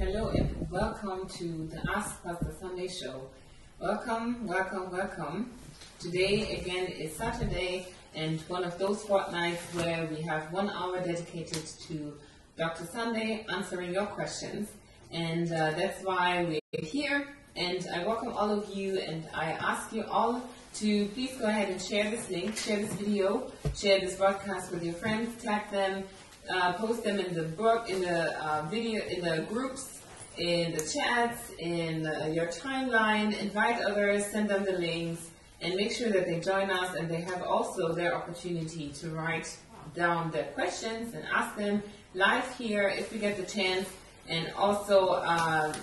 Hello and welcome to the Ask Pastor Sunday show. Welcome, welcome, welcome. Today again is Saturday and one of those fortnights where we have 1 hour dedicated to Dr. Sunday answering your questions. And that's why we're here. And I welcome all of you and I ask you all to please go ahead and share this link, share this video, share this broadcast with your friends, tag them, post them in the book, in the video, in the groups, in the chats, in your timeline, invite others, send them the links, and make sure that they join us and they have also their opportunity to write down their questions and ask them live here if we get the chance. And also,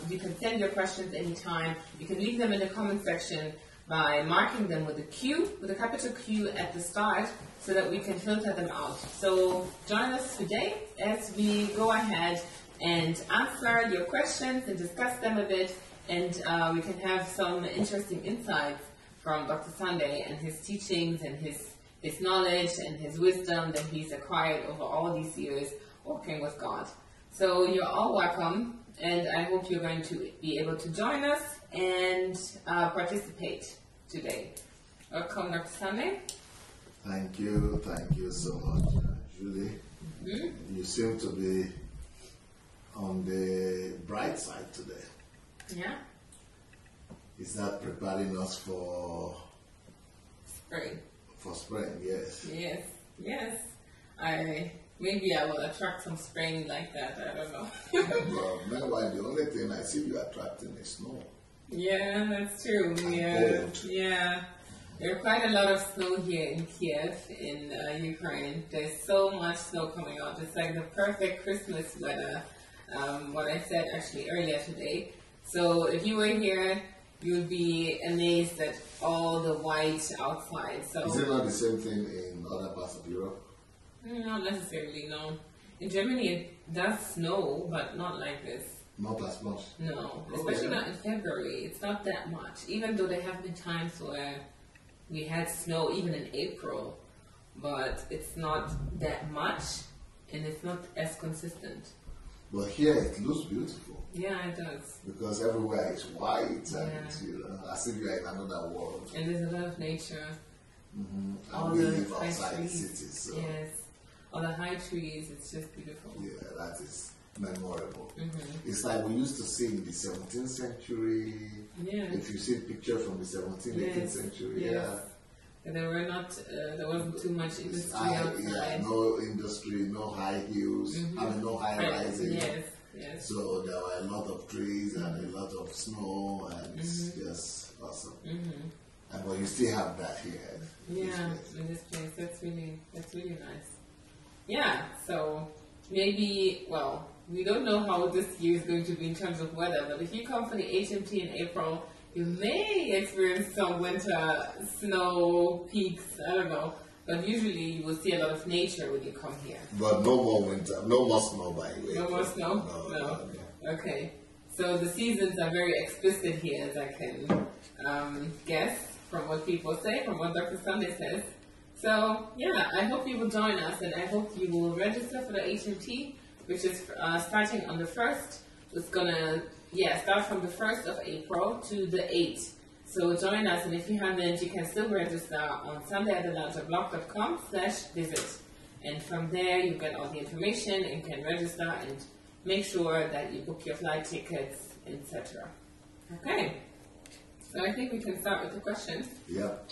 you can send your questions anytime. You can leave them in the comment section by marking them with a Q, with a capital Q at the start, so that we can filter them out. So join us today as we go ahead and answer your questions and discuss them a bit, and we can have some interesting insights from Dr. Sunday and his teachings and his knowledge and his wisdom that he's acquired over all these years walking with God. So you're all welcome, and I hope you're going to be able to join us and participate today. Welcome, Dr. Sunday. Thank you so much, Julie. Mm-hmm. You seem to be on the bright side today. Yeah. Is that preparing us for spring? For spring, yes. Yes. Maybe I will attract some spring like that, I don't know. Well, meanwhile, the only thing I see you attracting is snow. Yeah, that's true. Yeah. There's quite a lot of snow here in Kiev, in Ukraine. There's so much snow coming out. It's like the perfect Christmas weather, what I said actually earlier today. So if you were here, you would be amazed at all the white outside. So is it not the same thing in other parts of Europe? Not necessarily, no. In Germany it does snow, but not like this. Not as much? No, especially not in February. It's not that much, even though there have been times where we had snow even in April, but it's not that much and it's not as consistent. But here it looks beautiful. Yeah, it does. Because everywhere is white and as if you're in another world. And there's a lot of nature. Mm-hmm. All we the live high outside trees. the city, so yes, all the high trees, it's just beautiful. Yeah, that is memorable. Mm-hmm. It's like we used to see in the 17th century. Yeah. If you see a picture from the 17th, 18th century, yeah. There wasn't too much industry outside. Yeah, no industry, no high hills, no high rising. Yes. So there were a lot of trees and a lot of snow, and it's just awesome. And but you still have that here. Yeah, in this place. That's really nice. Yeah, so maybe, well, we don't know how this year is going to be in terms of weather, but if you come for the HMT in April, you may experience some winter snow peaks, I don't know. But usually you will see a lot of nature when you come here. But no more winter, no more snow by the way. No more snow? No. Okay. So the seasons are very explicit here, as I can guess from what people say, from what Dr. Sunday says. So, yeah, I hope you will join us, and I hope you will register for the HMT, which is starting on the 1st. It's going to, start from the 1st of April to the 8th. So join us, and if you haven't, you can still register on sundayadelajablog.com/visit. And from there, you get all the information and can register and make sure that you book your flight tickets, etc. Okay. So I think we can start with the questions. Yep.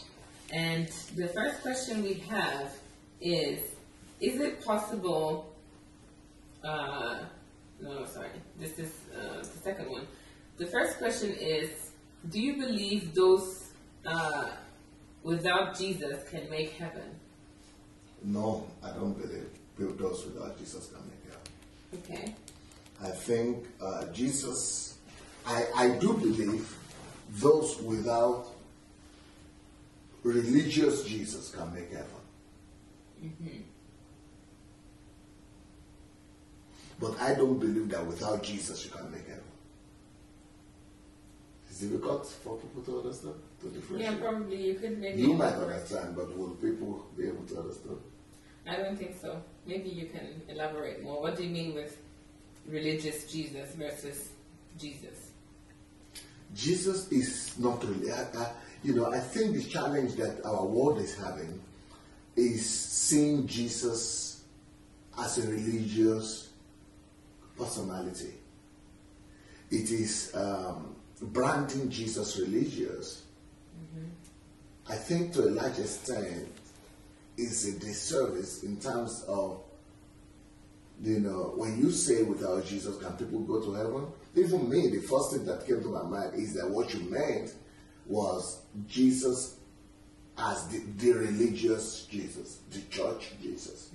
And the first question we have is it possible, this is the second one. The first question is, do you believe those without Jesus can make heaven? No, I don't believe those without Jesus can make heaven. Okay. I think Jesus, I do believe those without religious Jesus can make heaven. But I don't believe that without Jesus you can make heaven. It's difficult for people to understand, to differentiate. Yeah, probably you could maybe. You might understand, but will people be able to understand? I don't think so. Maybe you can elaborate more. What do you mean with religious Jesus versus Jesus? Jesus is not really. I think the challenge that our world is having is seeing Jesus as a religious personality. It is branding Jesus religious. I think to a large extent is a disservice in terms of, when you say without Jesus, can people go to heaven? Even me, the first thing that came to my mind is that what you meant was Jesus as the religious Jesus, the church Jesus.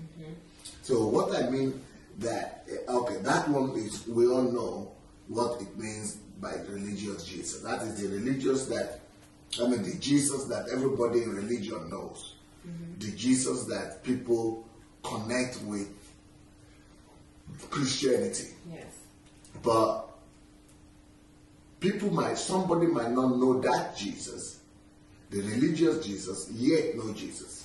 So what I mean that, that one is, we all know what it means by religious Jesus. That is the religious the Jesus that everybody in religion knows. The Jesus that people connect with Christianity. Yes. But somebody might not know that Jesus, the religious Jesus, yet know Jesus.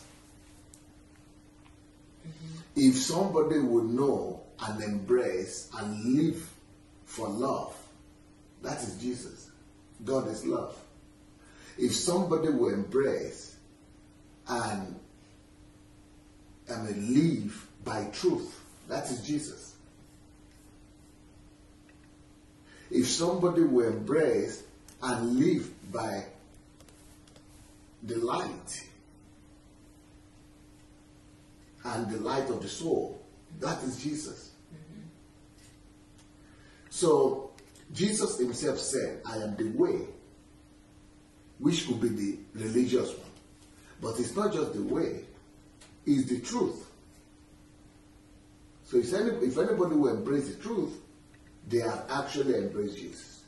If somebody would know and embrace and live for love, that is Jesus. God is love. If somebody will embrace and live by truth, that is Jesus. If somebody will embrace and live by the light and the light of the soul, that is Jesus. So Jesus himself said, I am the way, which could be the religious one. But it's not just the way, it's the truth. So if anybody will embrace the truth, they have actually embraced Jesus.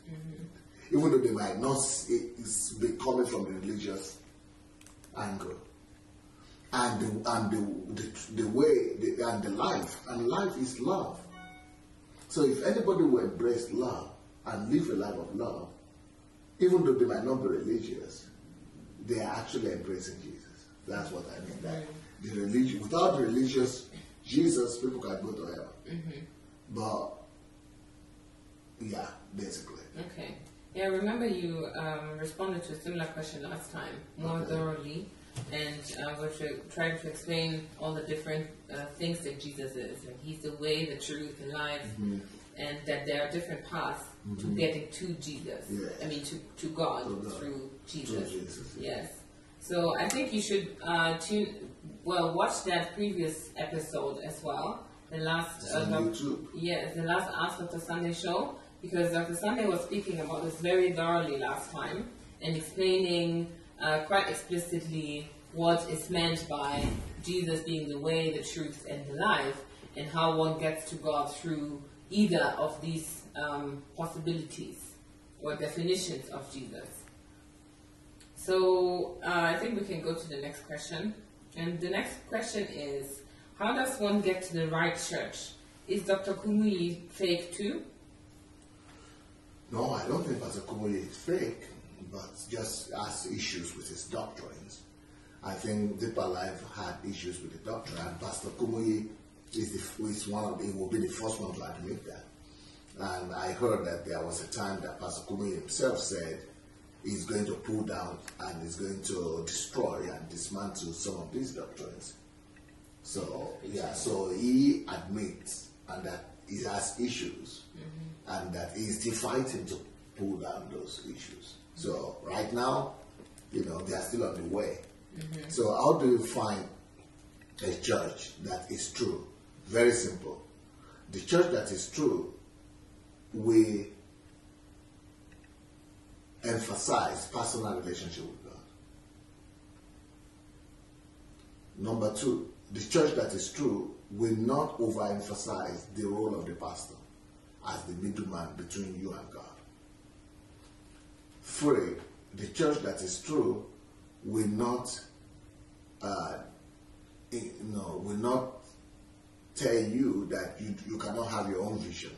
Even though they might not be coming from the religious angle. And the way, and the life. And life is love. So if anybody will embrace love and live a life of love, even though they might not be religious, they are actually embracing Jesus. That's what I mean. That the religion, without the religious Jesus, people can go to heaven. But yeah, basically. Okay. Yeah, remember you responded to a similar question last time, more thoroughly, and we're trying to explain all the different things that Jesus is. And he's the way, the truth, and life, and that there are different paths to getting to Jesus. Yes. I mean, to God through Jesus. Through Jesus, yes. So I think you should watch that previous episode as well. The last the last Ask Dr. Sunday show, because Dr. Sunday was speaking about this very thoroughly last time and explaining quite explicitly what is meant by Jesus being the way, the truth, and the life, and how one gets to God through either of these possibilities or definitions of Jesus. So I think we can go to the next question. And the next question is, how does one get to the right church? Is Dr. Kumuyi fake too? No, I don't think Pastor Kumuyi is fake, but just has issues with his doctrines. I think Deeper Life had issues with the doctrine, and Pastor Kumuyi will be the first one to admit that. And I heard that there was a time that Pastor Kumuyi himself said he's going to pull down and is going to destroy and dismantle some of these doctrines. So so he admits and that he has issues and that he's still fighting to pull down those issues. So right now, they are still on the way. So how do you find a church that is true? Very simple. The church that is true, we emphasize personal relationship with God. Number two, the church that is true will not overemphasize the role of the pastor as the middleman between you and God. Three, the church that is true will not tell you that you cannot have your own vision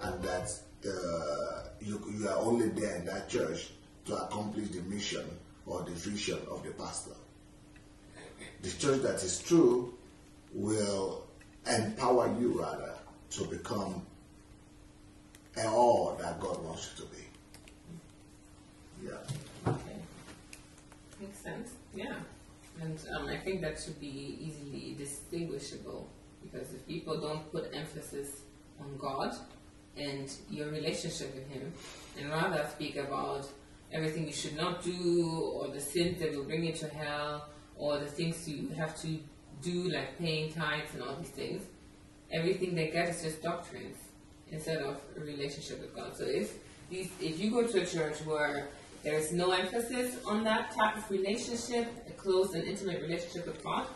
and that you are only there in that church to accomplish the mission or the vision of the pastor. The church that is true will empower you rather to become all that God wants you to be. Yeah. Okay. Makes sense. Yeah. And I think that should be easily distinguishable, because if people don't put emphasis on God and your relationship with Him, and rather speak about everything you should not do, or the sins that will bring you to hell, or the things you have to do, like paying tithes and all these things, everything they get is just doctrines instead of a relationship with God. So if you go to a church where there is no emphasis on that type of relationship, a close and intimate relationship with God,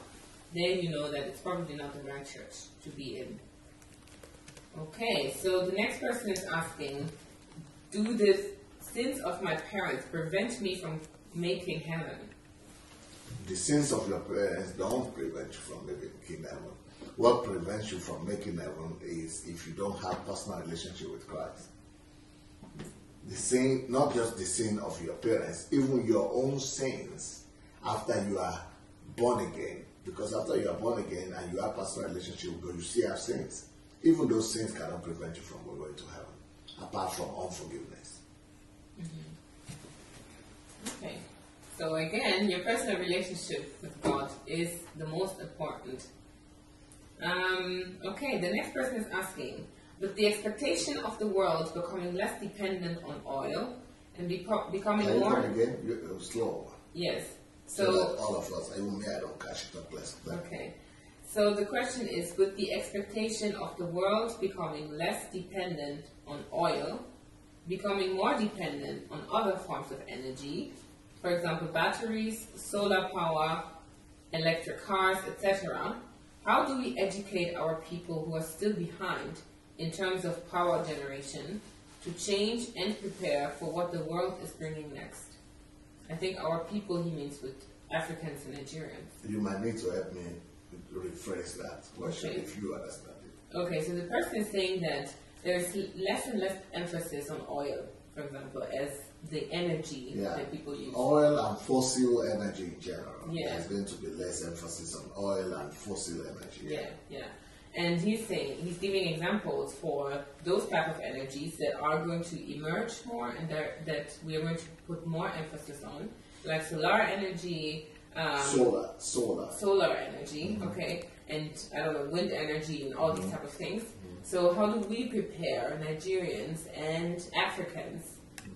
then you know that it's probably not the right church to be in. Okay, so the next person is asking, do the sins of my parents prevent me from making heaven? The sins of your parents don't prevent you from making heaven. What prevents you from making heaven is if you don't have personal relationship with Christ. The sin, not just the sin of your parents, even your own sins after you are born again. Because after you are born again and you have personal relationship with God, you still have sins. Even those sins cannot prevent you from going to heaven, apart from unforgiveness. Mm-hmm. Okay. So again, your personal relationship with God is the most important. Okay, the next person is asking, with the expectation of the world becoming less dependent on oil and becoming more... Again? You're slow. Yes. So that all of us, even me, I don't catch it up less. Okay. So the question is, with the expectation of the world becoming less dependent on oil, becoming more dependent on other forms of energy, for example, batteries, solar power, electric cars, etc., how do we educate our people who are still behind in terms of power generation to change and prepare for what the world is bringing next? I think our people, he means with Africans and Nigerians. You might need to help me rephrase that question if you understand it. Okay, so the person is saying that there's less and less emphasis on oil, for example, as the energy that people use. Oil and fossil energy in general. Yeah. There's going to be less emphasis on oil and fossil energy. Yeah. And he's saying, he's giving examples for those type of energies that are going to emerge more and that we are going to put more emphasis on, like solar energy, solar energy, okay, and I don't know, wind energy and all these type of things. So how do we prepare Nigerians and Africans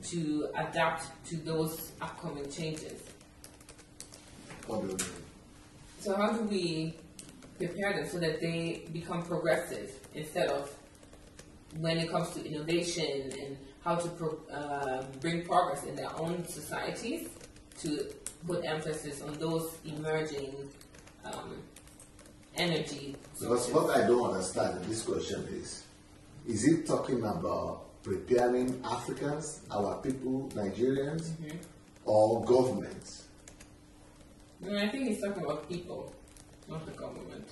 to adapt to those upcoming changes? What do you mean? So how do we prepare them so that they become progressive instead of, when it comes to innovation and how to bring progress in their own societies, to put emphasis on those emerging energy sources? Because what I don't understand in this question is it talking about preparing Africans, our people, Nigerians, or governments? No, I think he's talking about people, not the government.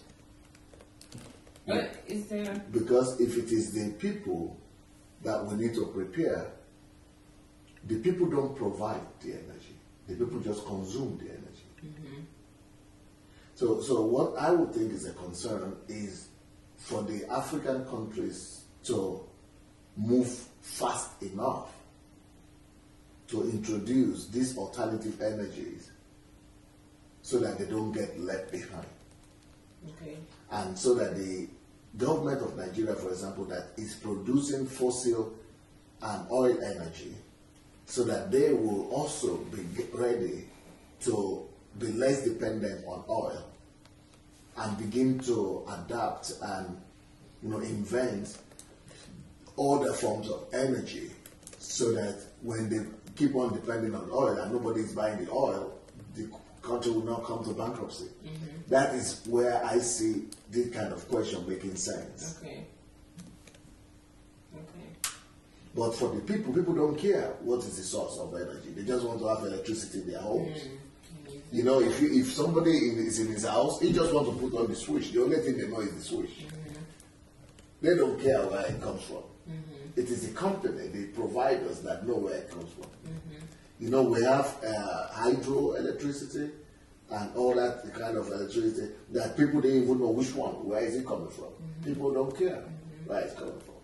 But is there... Because if it is the people that we need to prepare, the people don't provide the energy. The people just consume the energy. So what I would think is a concern is for the African countries to move fast enough to introduce these alternative energies so that they don't get left behind. Okay. And so that the government of Nigeria, for example, that is producing fossil and oil energy, so that they will also be ready to be less dependent on oil and begin to adapt and invent other forms of energy, so that when they keep on depending on oil and nobody is buying the oil, the country will not come to bankruptcy. That is where I see this kind of question making sense. Okay. But for the people don't care what is the source of energy. They just want to have electricity in their homes. If somebody is in his house, he just wants to put on the switch. The only thing they know is the switch. They don't care where it comes from. It is the company, the providers, that know where it comes from. We have hydroelectricity and all that kind of electricity that people don't even know which one, where is it coming from. People don't care where it's coming from.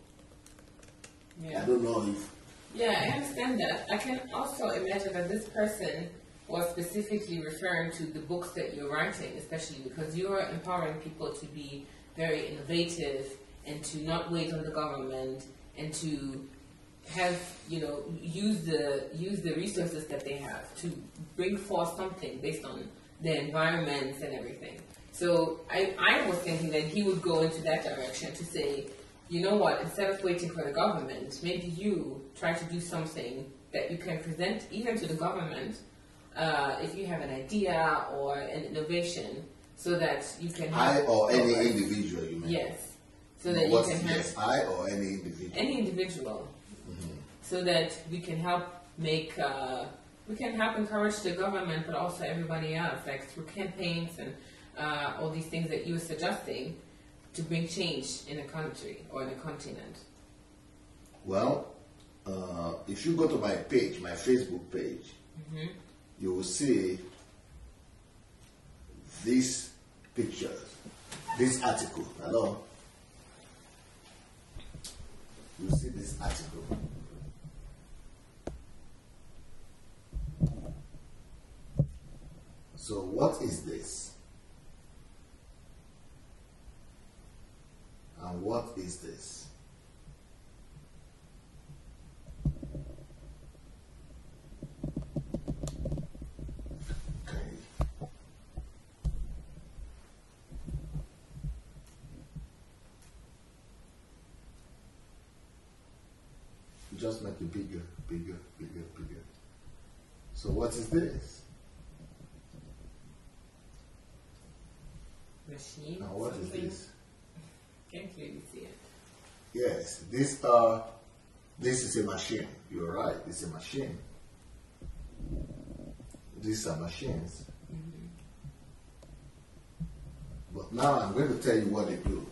Yeah. I don't know if... Yeah, I understand that. I can also imagine that this person was specifically referring to the books that you're writing, especially because you're empowering people to be very innovative and to not wait on the government and to have, use the resources that they have to bring forth something based on their environments and everything. So I was thinking that he would go into that direction to say, you know what, instead of waiting for the government, maybe you try to do something that you can present even to the government if you have an idea or an innovation, so that you can have... I or any individual, you mean? Yes. So that you can have... Yes, I or any individual? Any individual. So that we can help make... we can help encourage the government, but also everybody else, like through campaigns and all these things that you were suggesting, to bring change in a country or in a continent. Well, if you go to my page, my Facebook page, you will see these pictures, this article. Hello? You see this article. So what is this? And what is this? Just make it bigger, bigger, bigger, bigger. So what is this? Machine. Now what is this? Can't really see it. Yes, this is a machine. You're right, it's a machine. These are machines. But now I'm going to tell you what they do.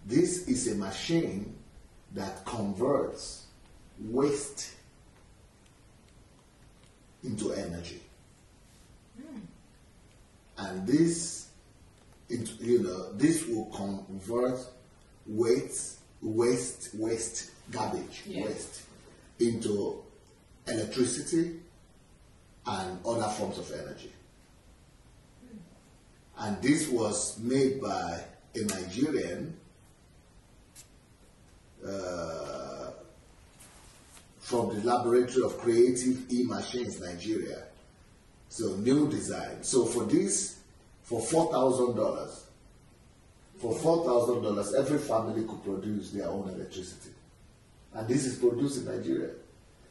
This is a machine that converts waste into energy. And this, this will convert waste, garbage, waste, into electricity and other forms of energy. And this was made by a Nigerian from the Laboratory of Creative E-Machines, Nigeria. So new design. So for this, for $4,000, every family could produce their own electricity. And this is produced in Nigeria.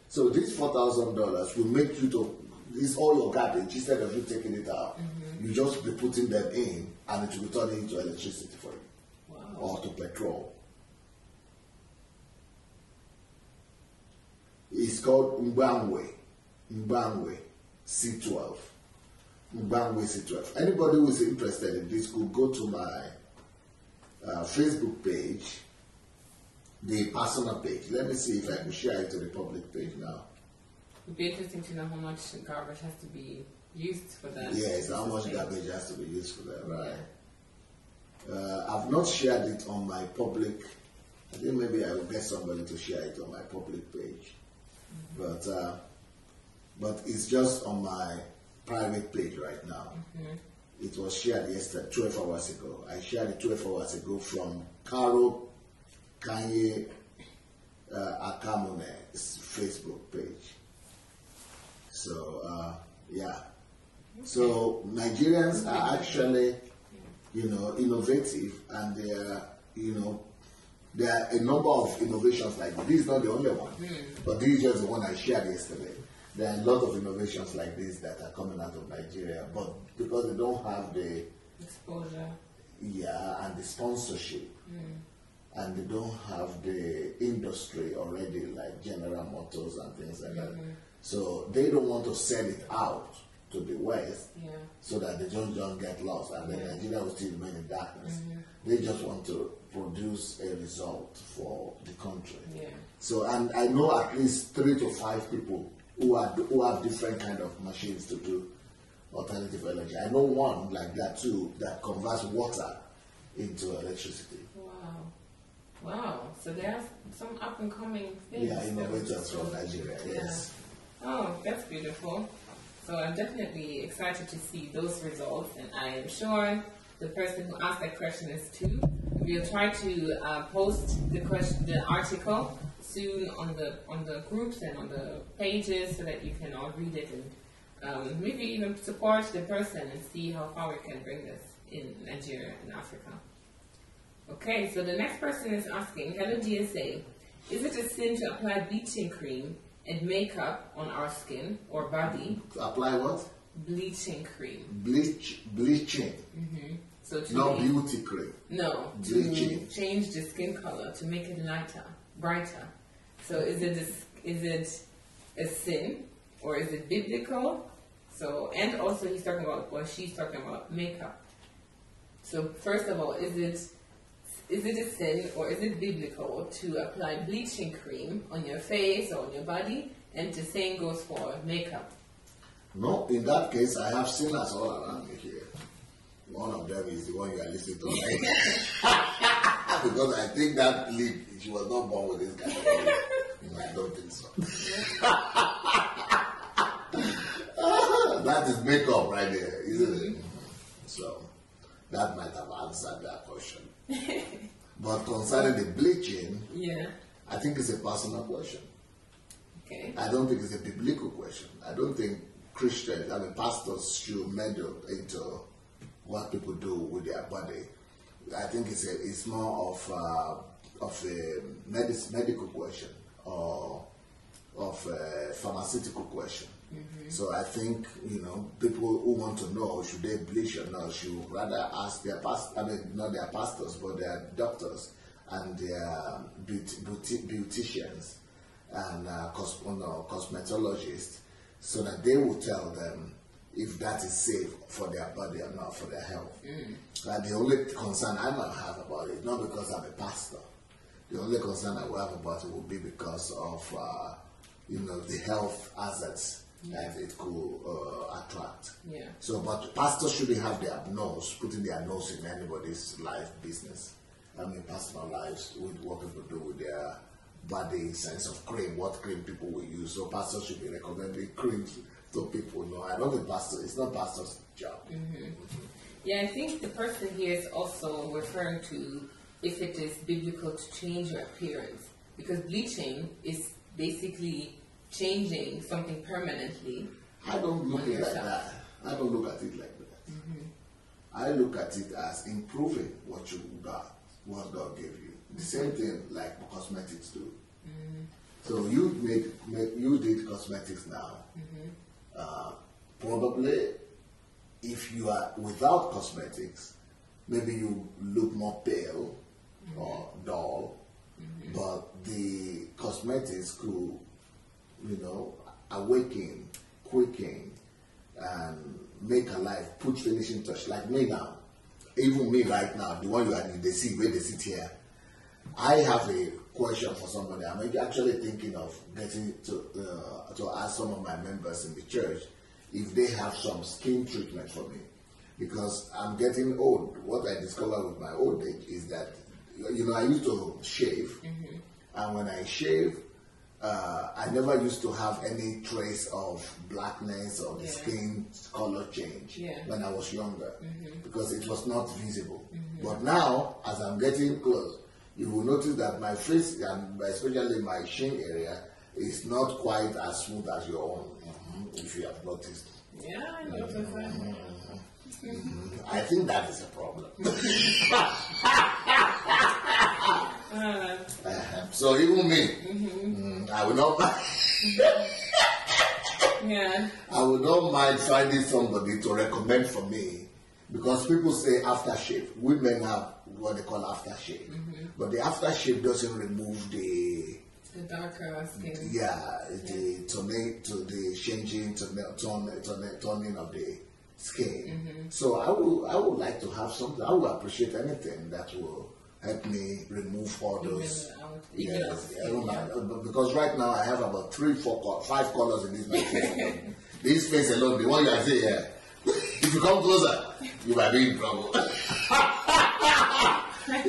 So this $4,000 will make you to, this all your garbage, instead of you taking it out, you just be putting them in, and it will be turned into electricity for you. Wow. Or to petrol. It's called Mbangwe C12. Mbangwe C12. Anybody who is interested in this could go to my Facebook page, the personal page. Let me see if I can share it to the public page now. It would be interesting to know how much garbage has to be used for that. Yes, how much garbage has to be used for that, right? I've not shared it on my public. I think maybe I will get somebody to share it on my public page. But it's just on my private page right now. It was shared yesterday, 12 hours ago. I shared it 12 hours ago from Karo Kanye Akamone's Facebook page. So, yeah. So Nigerians are actually, innovative, and they are, there are a number of innovations like this. This is not the only one, but this is just the one I shared yesterday. There are a lot of innovations like this that are coming out of Nigeria, but because they don't have the exposure, and the sponsorship, and they don't have the industry already, like General Motors and things like that, so they don't want to sell it out to the West, so that they don't get lost, and then Nigeria will still remain in darkness. They just want to produce a result for the country. So, and I know at least 3 to 5 people who have different kind of machines to do alternative energy. I know one like that too, that converts water into electricity. Wow. Wow. So there's some up and coming things. Yeah, innovators from Nigeria. Yes. Yeah. Oh, that's beautiful. So I'm definitely excited to see those results, and I am sure the person who asked that question is too. We'll try to post the article soon on the groups and on the pages so that you can all read it and maybe even support the person and see how far we can bring this in Nigeria and Africa. Okay, so the next person is asking, hello DSA, is it a sin to apply bleaching cream and makeup on our skin or body? To apply what? Bleaching cream. Bleaching. Mm-hmm. So not beauty cream. No, bleaching. To change the skin color, to make it lighter, brighter. So is it a sin or is it biblical? So, and also he's talking about, or she's talking about makeup. So first of all, is it a sin or is it biblical to apply bleaching cream on your face or on your body? And the same goes for makeup. No, in that case, I have sinners all around me here. One of them is the one you are listening to right because I think that lip, she was not born with this guy. I don't think so. That is makeup right there, isn't it? So, that might have answered that question. But concerning the bleaching, yeah, I think it's a personal question. Okay. I don't think it's a biblical question. I don't think Christians, pastors should meddle into what people do with their body. I think it's more of a medical question or of a pharmaceutical question. Mm-hmm. So I think, people who want to know should they bleach or not should rather ask their not their pastors, but their doctors and their beauticians and cosmetologists, so that they will tell them if that is safe for their body or not, for their health. The only concern I might have about it, not because I'm a pastor, the only concern I will have about it will be because of the health hazards that it could attract. Yeah. So, but pastors shouldn't have their nose, putting their nose in anybody's life business. Personal lives, with what people do with their body, sense of cream, what cream people will use. So pastors should be recommending creams to people. No, I don't think it's not pastor's job. Mm-hmm. Mm-hmm. Yeah, I think the person here is also referring to if it is biblical to change your appearance, because bleaching is basically changing something permanently. I don't look at it like that. I don't look at it like that. Mm-hmm. I look at it as improving what you got, what God gave you. The same thing like cosmetics do. Mm-hmm. So you did cosmetics now. Mm-hmm. Probably, if you are without cosmetics, maybe you look more pale or dull. Mm-hmm. But the cosmetics could, awaken, quicken, and make alive, put finishing touch. Like me now, even me right now, the one you are in the seat, where they sit here. I have a question for somebody. I'm actually thinking of getting to ask some of my members in the church if they have some skin treatment for me, because I'm getting old. What I discovered with my old age is that I used to shave, and when I shave, I never used to have any trace of blackness or the skin color change when I was younger, because it was not visible. But now, as I'm getting close, you will notice that my face, and especially my chin area, is not quite as smooth as your own, if you have noticed. Yeah, I noticed that. I think that is a problem. So even me, I will not mind. I would not mind finding somebody to recommend for me, because people say aftershave. Women have what they call aftershave, but the aftershave doesn't remove the darker skin. Yeah, the toning of the skin. So I would like to have something. I would appreciate anything that will help me remove all those. Because right now I have about 5 colors in this face. This face alone, the one you are seeing here. If you come closer, you might be in trouble.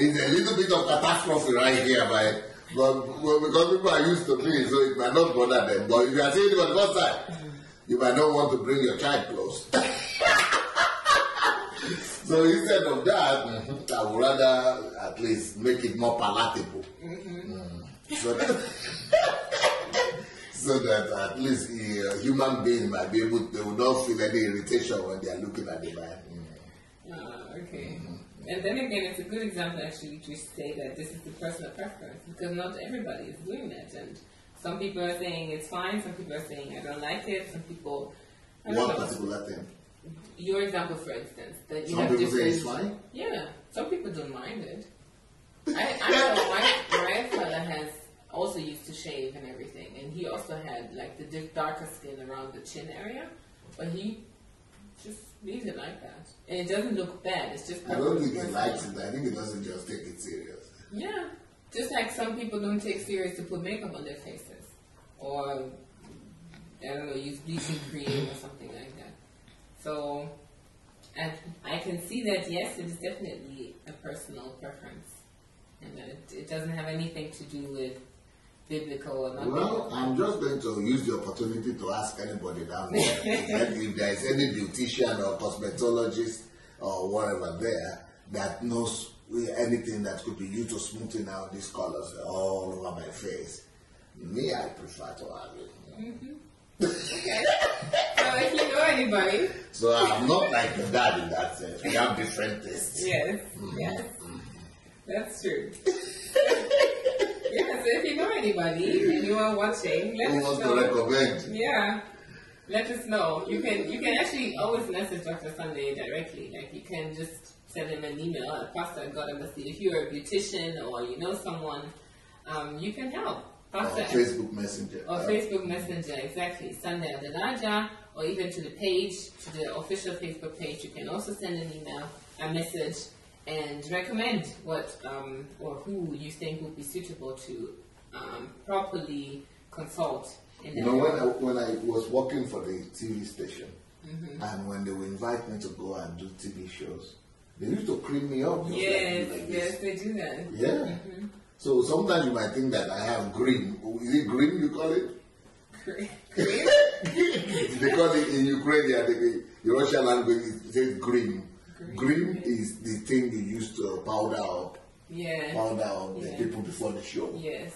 It's a little bit of catastrophe right here, but because people are used to me, so it might not bother them. But if you are saying it for the first time, you might not want to bring your child close. So instead of that, I would rather at least make it more palatable. So that at least a human being might be able to, they will not feel any irritation when they are looking at the man. Okay. And then again, it's a good example actually to say that this is the personal preference, because not everybody is doing that. And some people are saying it's fine, some people are saying I don't like it, some people... What particular thing? Your example, for instance. That you some have people say it's fine? Yeah, some people don't mind it. I know my father has also used to shave and everything, and he also had like the darker skin around the chin area, but he just leaves it like that. And it doesn't look bad, it's just... I don't think he likes it, I think he doesn't just take it serious. Yeah, just like some people don't take serious to put makeup on their faces, or, I don't know, use bleaching cream or something like that. So, I can see that, yes, it is definitely a personal preference, and that it doesn't have anything to do with biblical or not. Well, I'm just going to use the opportunity to ask anybody down there if there is any beautician or cosmetologist or whatever there that knows anything that could be used to smoothen out these colors all over my face. Me, I prefer to have it. Okay. So if you know anybody. So I'm not like your dad in that sense. We have different tastes. Yes, yes. That's true. Yeah, so if you know anybody and you are watching, let us know. To recommend? Yeah, let us know. You can actually always message Dr. Sunday directly. Like you can just send him an email at pastor@godembassy. If you're a beautician or you know someone, you can help. Pastor Facebook Messenger. Or Facebook Messenger, exactly. Sunday Adelaja, or even to the page, to the official Facebook page. You can also send an email, a message, and recommend what or who you think would be suitable to properly consult. When I was working for the TV station, and when they would invite me to go and do TV shows, they used to cream me up. Yes, yes, they do that. Yeah. So sometimes you might think that I have green. Is it green you call it? Green? They call it in Ukraine, the Russian language, it says green. Green is the thing they use to powder up. Yeah. Powder up the people before the show. Yes.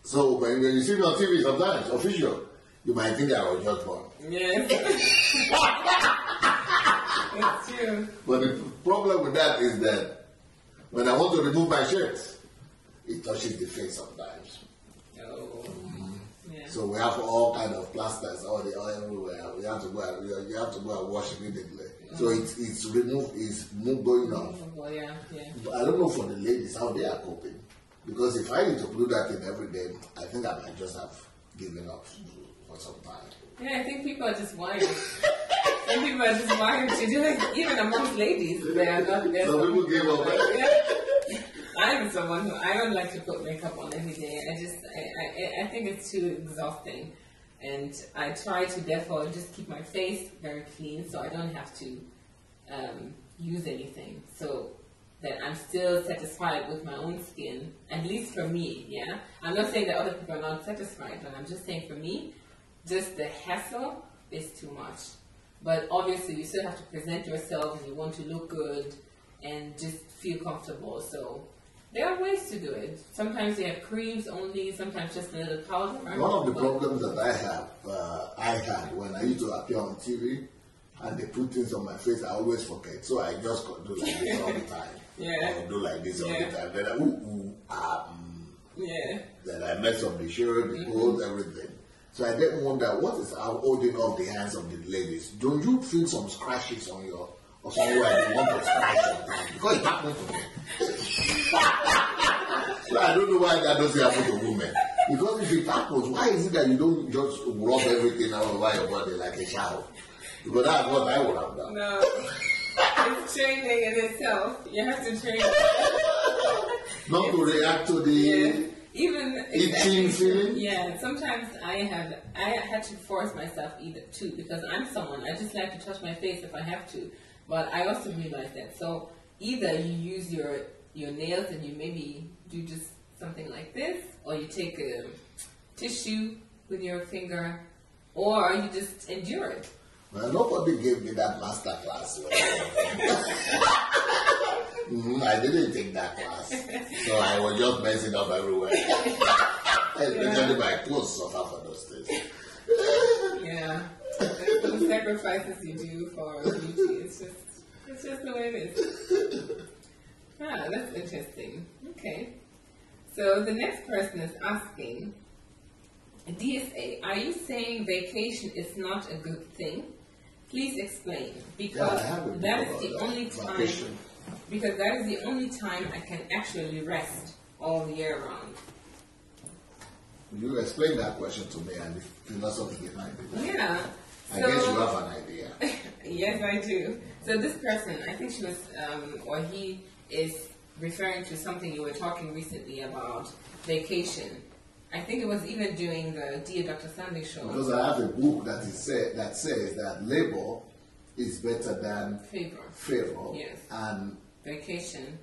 So when you see me on TV sometimes, official, you might think I was just born. Yes. That's true. But the problem with that is that when I want to remove my shirt, it touches the face sometimes. Oh. Yeah. So we have all kind of plasters all everywhere. You have to go and wash immediately. So it's removed, it's going off. Well, yeah. But I don't know for the ladies how they are coping. Because if I need to do that thing every day, I think I might just have given up for some time. Yeah, I think people are just wired. Some people are just wired to do it. Even amongst ladies, they are not. Some people give up. Yeah. I'm someone who I don't like to put makeup on every day. I think it's too exhausting, and I try to therefore just keep my face very clean, so I don't have to use anything. So that I'm still satisfied with my own skin, at least for me. Yeah, I'm not saying that other people are not satisfied, but I'm just saying for me. Just the hassle is too much. But obviously you still have to present yourself and you want to look good and just feel comfortable. So there are ways to do it. Sometimes they have creams only, sometimes just a little powder. One of the problems that I had when I used to appear on TV and they put things on my face, I always forget. So I just do like this all the time. Yeah. I do like this all the time. Then Then I mess up the shirt, the clothes, everything. So I then wonder, what is holding off the hands of the ladies? Don't you feel some scratches on your, or somewhere you want to scratch sometimes? Because it happens to me. So I don't know why that doesn't happen to women. Because if it happens, why is it that you don't just rub everything all over your body like a shower? Because that's what I would have done. No. It's training in itself. You have to train. Not to react to the... Even itching feeling? Yeah, sometimes I had to force myself either too, because I'm someone, I just like to touch my face if I have to, but I also realize that. So either you use your nails and you maybe do just something like this, or you take a tissue with your finger, or you just endure it. Well, nobody gave me that master class. I didn't take that class, so I was just messing up everywhere. Especially my clothes suffer for those things. Yeah, the sacrifices you do for beauty, it's just the way it is. Ah, that's interesting. Okay, so the next person is asking, DSA, are you saying vacation is not a good thing? Please explain, because that is the only time. Because that is the only time I can actually rest all year round. You explain that question to me and the philosophy behind it. Yeah. I guess you have an idea. Yes, I do. So this person, I think she was, or he is referring to something you were talking recently about, vacation. I think it was even during the Dr. Sunday show. Because I have a book that says that labor is better than favor. Yes. And vacation.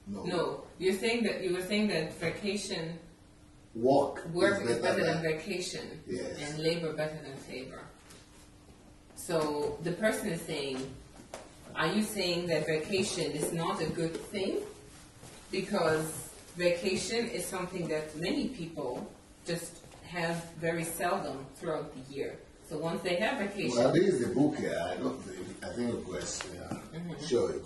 No. No. You were saying that vacation. Work is better than vacation. Yes. And labor better than favor. So the person is saying, are you saying that vacation is not a good thing? Because vacation is something that many people just have very seldom throughout the year. So once they have vacation... Well, this is the book here. I think it was show it.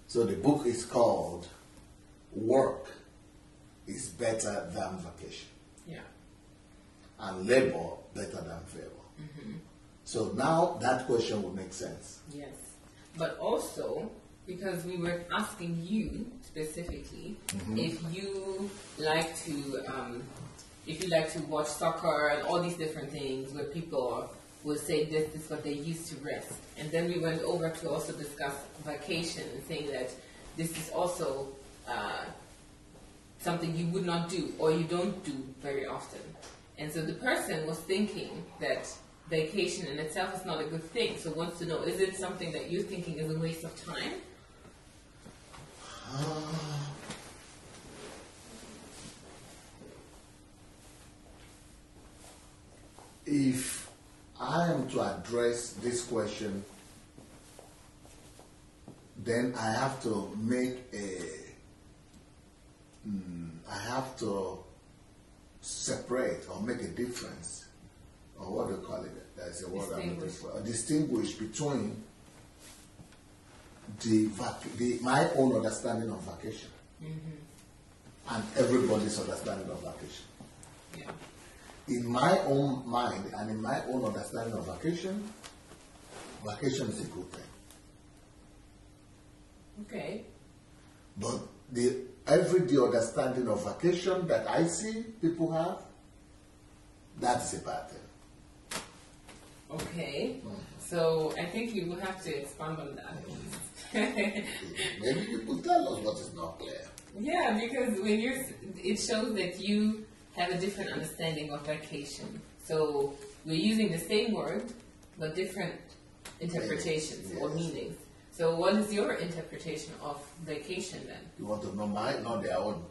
So the book is called Work is Better Than Vacation. Yeah. And labor better than favor. So now that question would make sense. Yes. But also, because we were asking you specifically if you like to watch soccer and all these different things where people will say this is what they use to rest. And then we went over to also discuss vacation and saying that this is also something you would not do or you don't do very often. And so the person was thinking that vacation in itself is not a good thing. So wants to know, is it something that you're thinking is a waste of time? If I am to address this question, then I have to I have to separate or make a difference, or what do you call it? That's a word I'm looking for. Distinguish between my own understanding of vacation and everybody's understanding of vacation. Yeah. In my own mind and in my own understanding of vacation is a good thing. Okay. But the everyday understanding of vacation that I see people have, that's a bad thing. Okay. So I think you will have to expand on that. Maybe people tell us what is not clear. Yeah, because it shows that you have a different understanding of vacation. So we're using the same word, but different interpretations or meanings. So what is your interpretation of vacation then? You want to know mine, not their own?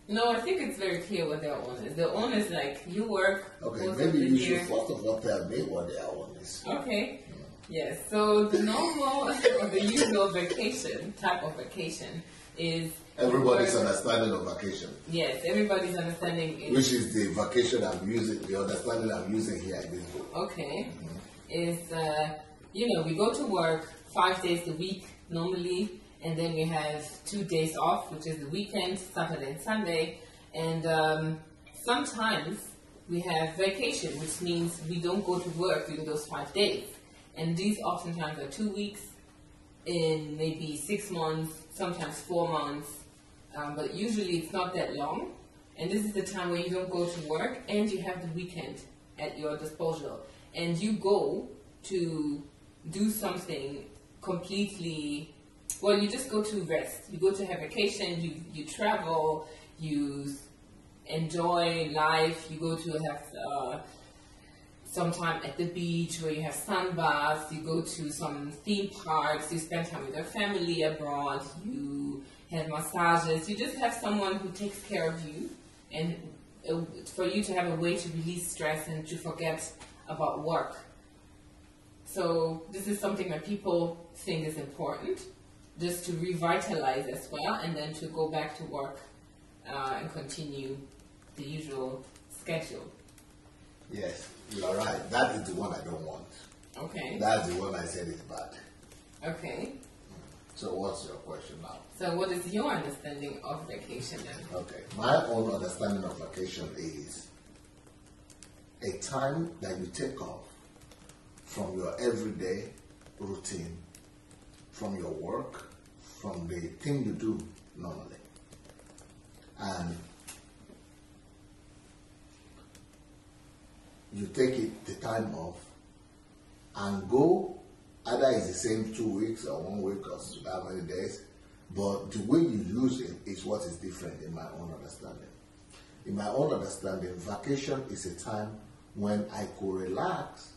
No, I think it's very clear what their own is. Their own is like, you work. Okay, maybe you should first of all tell me what their own is. Okay. Yes, so the normal or the usual vacation, type of vacation, is... Everybody's understanding of vacation. Yes, everybody's understanding is... Which is the vacation I'm using, the understanding I'm using here in this book. Okay. Is, we go to work 5 days a week normally, and then we have 2 days off, which is the weekend, Saturday and Sunday. And sometimes we have vacation, which means we don't go to work during those 5 days. And these oftentimes are 2 weeks in maybe 6 months, sometimes 4 months. But usually it's not that long. And this is the time where you don't go to work and you have the weekend at your disposal. And you go to do something completely, well, you just go to rest. You go to have vacation, you travel, you enjoy life, you go to have some time at the beach where you have sun baths, you go to some theme parks, you spend time with your family abroad, you have massages, you just have someone who takes care of you, and for you to have a way to release stress and to forget about work. So this is something that people think is important, just to revitalize as well, and then to go back to work and continue the usual schedule. Yes, you are right. That is the one I don't want. Okay. That's the one I said is bad. Okay. So what's your question now? So what is your understanding of vacation then? Okay. My own understanding of vacation is a time that you take off from your everyday routine, from your work, from the thing you do normally. And you take it the time off and go, either it's the same 2 weeks or 1 week or that many days, but the way you use it is what is different in my own understanding. In my own understanding, vacation is a time when I could relax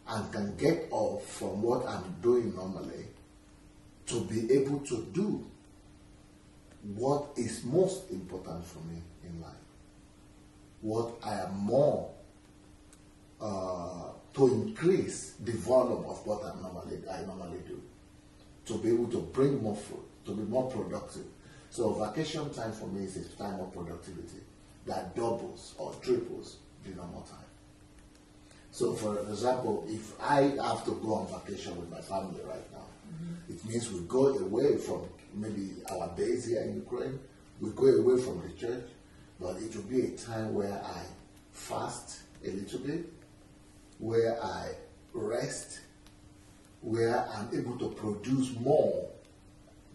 and can get off from what I'm doing normally to be able to do what is most important for me in life, what I am more to increase the volume of what I normally do, to be able to bring more fruit, to be more productive. So vacation time for me is a time of productivity that doubles or triples the normal time. So for example, if I have to go on vacation with my family right now, it means we go away from maybe our base here in Ukraine, we go away from the church, but it will be a time where I fast a little bit, where I rest, where I'm able to produce more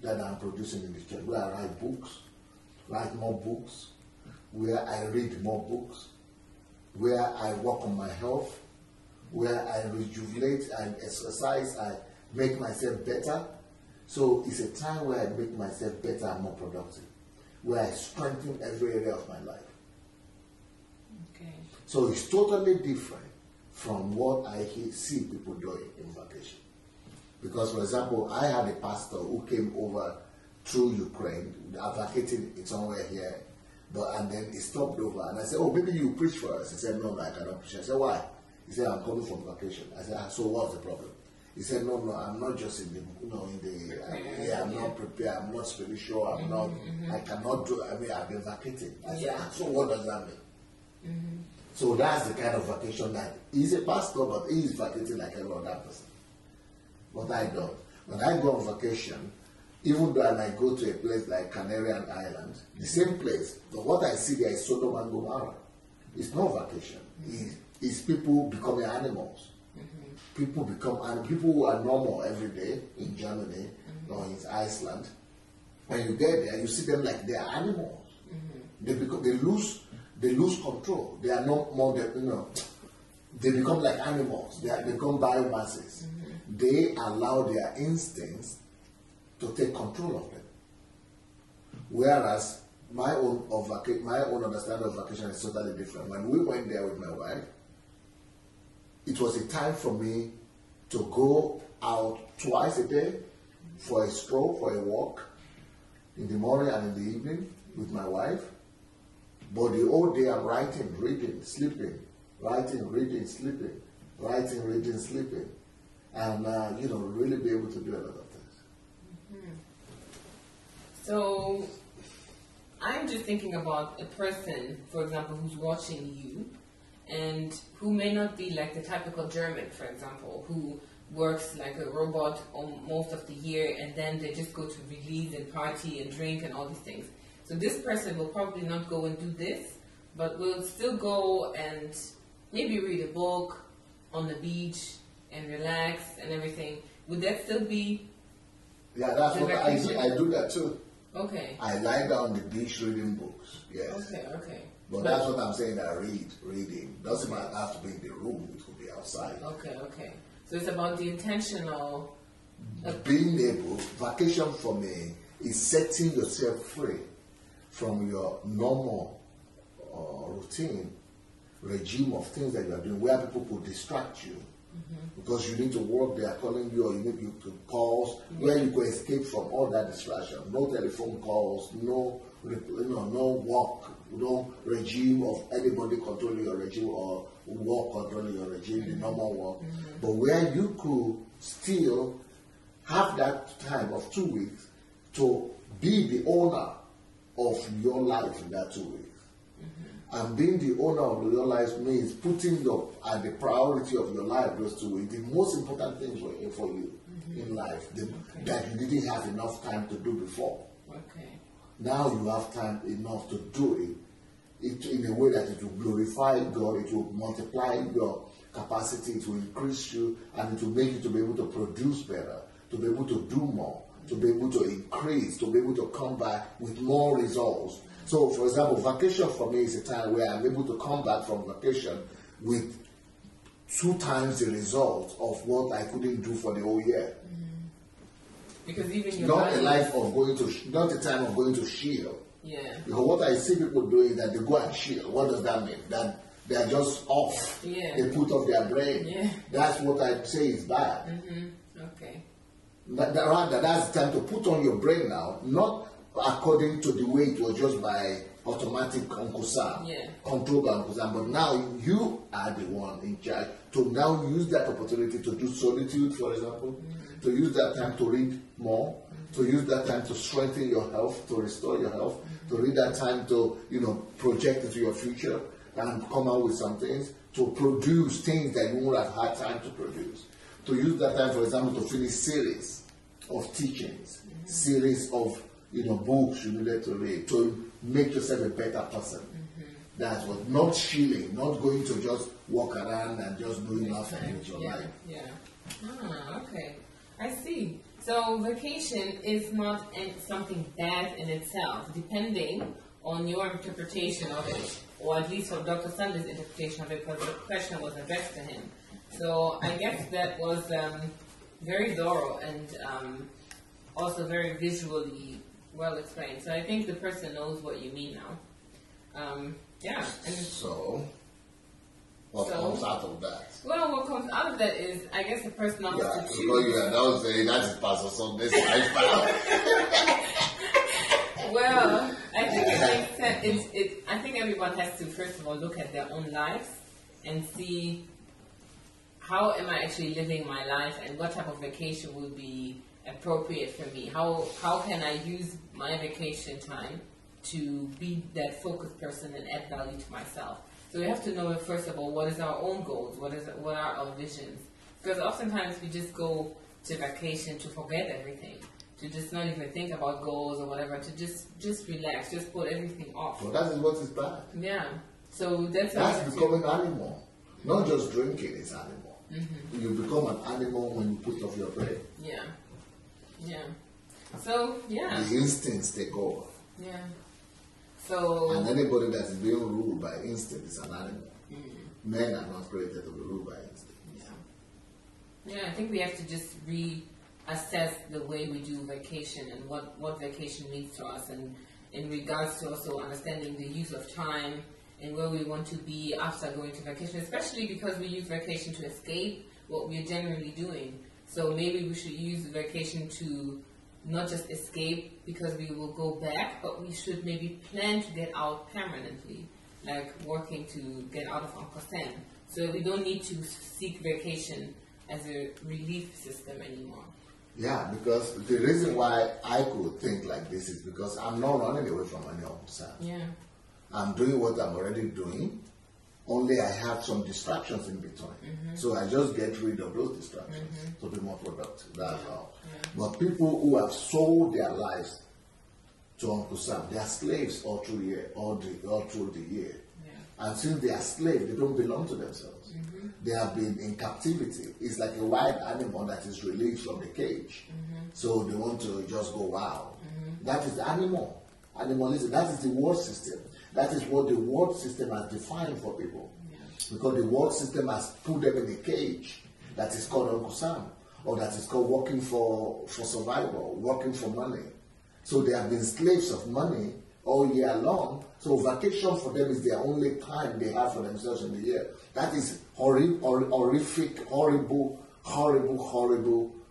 than I'm producing in the church, where I write more books, where I read more books, where I work on my health, where I rejuvenate, I exercise, I make myself better. So it's a time where I make myself better and more productive, where I strengthen every area of my life. Okay. So it's totally different from what I see people doing in vacation. Because, for example, I had a pastor who came over through Ukraine, advocating it somewhere here, and then he stopped over, and I said, "Oh, maybe you preach for us." He said, "No, I cannot preach." I said, "Why?" He said, "I'm coming from vacation." I said, "So what's the problem?" He said, "No, I'm not just in the, I'm not prepared, I'm not spiritual, I'm not, I cannot do, I've been vacating." I said, "So what does that mean?" So that's the kind of vacation that he's a pastor, but he is vacating like every other person. But I don't. When I go on vacation, even though I might go to a place like Canarian Island, the same place, but what I see there is Sodom and Gomorrah. It's not vacation. It's people becoming animals. People who are normal every day in Germany or in Iceland. When you get there, you see them like they are animals. They lose control. They are not more, they become like animals. They become biomasses. They allow their instincts to take control of them. Whereas my own understanding of vacation is totally different. When we went there with my wife, it was a time for me to go out twice a day for a stroll, for a walk, in the morning and in the evening with my wife. But the whole day I'm writing, reading, sleeping, writing, reading, sleeping, writing, reading, sleeping, and really be able to do a lot of things. So I'm just thinking about a person, for example, who's watching you, and who may not be like the typical German, for example, who works like a robot most of the year, and then they just go to release and party and drink and all these things. So this person will probably not go and do this, but will still go and maybe read a book on the beach and relax and everything. Would that still be? Yeah, that's what I do. I do that too. Okay. I lie down on the beach reading books. Yes. Okay. But that's what I'm saying. Reading doesn't have to be in the room. It could be outside. Okay. So it's about the intentional. Being able, vacation for me is setting yourself free from your normal routine regime of things that you are doing where people could distract you. Because you need to work, they are calling you, or you need to calls where you can escape from all that distraction. No telephone calls, no work, no regime of anybody controlling your regime or work controlling your regime, the normal work. But where you could still have that time of 2 weeks to be the owner of your life in that 2 weeks. And being the owner of your life means putting at the priority of your life those 2 weeks, the most important things for you in life that you didn't have enough time to do before. Okay. Now you have time enough to do it in a way that it will glorify God, it will multiply your capacity, it will increase you, and it will make you to be able to produce better, to be able to do more, to be able to increase, to be able to come back with more results. So, for example, vacation for me is a time where I'm able to come back from vacation with 2 times the result of what I couldn't do for the whole year. Because even your not a life of going to, not a time of going to shield. Yeah. Because what I see people doing is that they go and shield. What does that mean? That they are just off. Yeah. They put off their brain. Yeah. That's what I say is bad. Okay. Rather, that's the time to put on your brain now, not according to the way it was just by automatic Uncle Sam, controlled by Uncle Sam, but now you are the one in charge to now use that opportunity to do solitude, for example, to use that time to read more, to use that time to strengthen your health, to restore your health, to read that time to, project into your future and come out with some things, to produce things that you would have had time to produce. To use that time, for example, to finish series of teachings, series of books you needed to read, to make yourself a better person. That's what, not chilling, not going to just walk around and just doing nothing with your life. Yeah. Okay. I see. So vacation is not something bad in itself, depending on your interpretation of it, or at least from Dr. Sunday's interpretation of it, because the question was addressed to him. So I guess that was very thorough and also very visually well explained. So I think the person knows what you mean now. Yeah. And so what comes out of that? Well, what comes out of that is, I guess, the person has to choose. That is Pastor Sunday's lifestyle. Well, I think it makes sense. I think everyone has to first of all look at their own lives and see how am I actually living my life and what type of vacation will be appropriate for me. How can I use my vacation time to be that focused person and add value to myself? So we have to know, first of all, what is our own goals? What are our visions? Because oftentimes we just go to vacation to forget everything, to just not even think about goals or whatever, to just relax, just put everything off. So that is what is bad. Yeah. So that's becoming animal. Not just drinking is animal. You become an animal when you put off your brain. Yeah. Yeah. So, yeah. The instincts take over. Yeah. So. And anybody that is being ruled by instinct is an animal. Men are not created to be ruled by instinct. Yeah. Yeah, I think we have to just reassess the way we do vacation and what vacation means to us, and in regards to also understanding the use of time and where we want to be after going to vacation, especially because we use vacation to escape what we're generally doing. So maybe we should use vacation to not just escape because we will go back, but we should maybe plan to get out permanently, like working to get out of Uncle Sam. So we don't need to seek vacation as a relief system anymore. Yeah, because the reason why I could think like this is because I'm not running away from any Uncle Sam. Yeah. I'm doing what I'm already doing, only I have some distractions in between. So I just get rid of those distractions to be more productive. That's all. Yeah. But people who have sold their lives to Uncle Sam, they are slaves all through the year. Yeah. And since they are slaves, they don't belong to themselves. They have been in captivity. It's like a wild animal that is released from the cage. So they want to just go wild. That is the animal. Animalism. That is the world system. That is what the world system has defined for people. Yeah. Because the world system has put them in a cage that is called Uncle Sam, or that is called working for survival, working for money. So they have been slaves of money all year long. So vacation for them is their only time they have for themselves in the year. That is horrific, horrible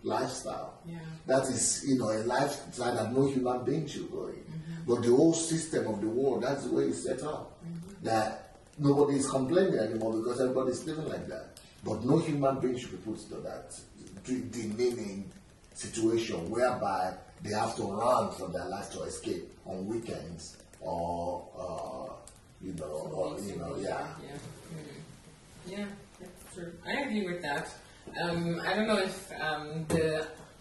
lifestyle. Yeah. That is, a lifestyle that no human being should go in. But the whole system of the world, that's the way it's set up. That nobody is complaining anymore because everybody is living like that. But no human being should be put to that demeaning situation whereby they have to run from their life to escape on weekends or yeah. Yeah, that's true. I agree with that. I don't know if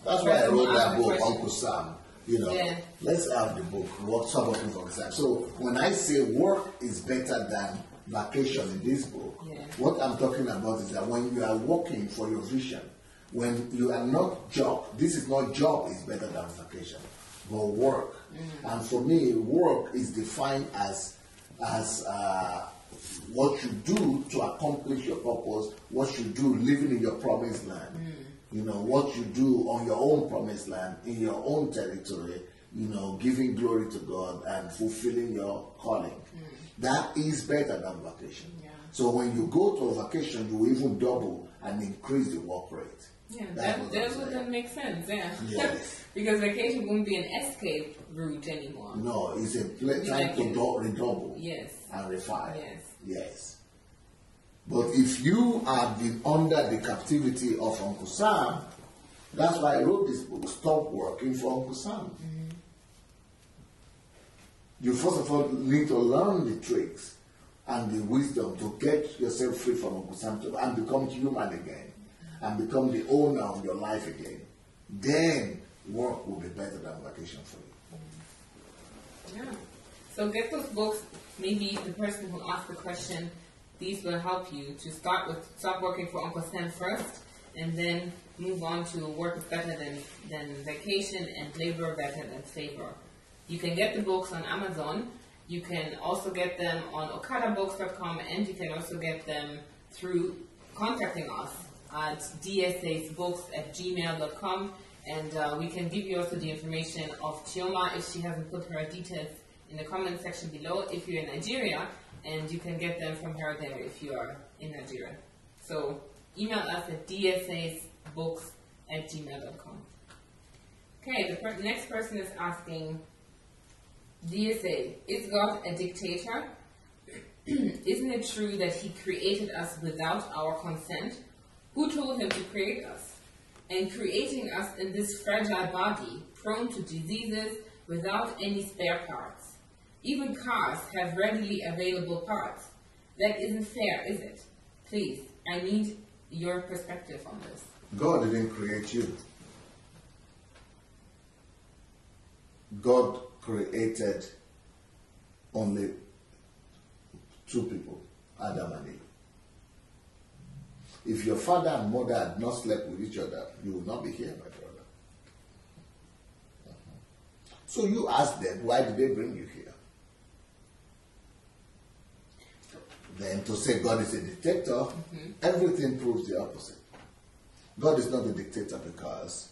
That's why I wrote that book, Uncle Sam. Yeah. Let's have the book, What's Up with Uncle Sam. So when I say work is better than vacation in this book, what I'm talking about is that when you are working for your vision, when you are not this is not job is better than vacation, but work. And for me, work is defined as what you do to accomplish your purpose, what you do living in your promised land. What you do on your own promised land, in your own territory, giving glory to God and fulfilling your calling. That is better than vacation. Yeah. So when you go to a vacation, you will even double and increase the work rate. Yeah, that would make sense, yeah. Yes. Because vacation won't be an escape route anymore. No, it's a time to redouble. Yes. And refine. Yes. Yes. But if you have been under the captivity of Uncle Sam, that's why I wrote this book, Stop Working for Uncle Sam. You first of all need to learn the tricks and the wisdom to get yourself free from Uncle Sam and become human again and become the owner of your life again. Then work will be better than vacation for you. Yeah. So get those books. Maybe the person who asked the question, these will help you to stop working for Uncle Sam first, and then move on to work is better than vacation and labor better than favor. You can get the books on Amazon. You can also get them on okadabooks.com, and you can also get them through contacting us at dsasbooks@gmail.com, and we can give you also the information of Chioma if she hasn't put her details in the comment section below if you're in Nigeria, and you can get them from her there if you are in Nigeria. So email us at dsasbooks@gmail.com. Okay, the next person is asking, DSA, is God a dictator? Isn't it true that he created us without our consent? Who told him to create us? And creating us in this fragile body, prone to diseases, without any spare parts. Even cars have readily available parts. That isn't fair, is it? Please, I need your perspective on this. God didn't create you. God created only two people, Adam and Eve. If your father and mother had not slept with each other, you would not be here, my brother. So you ask them, why did they bring you here? Then to say God is a dictator, everything proves the opposite. God is not a dictator because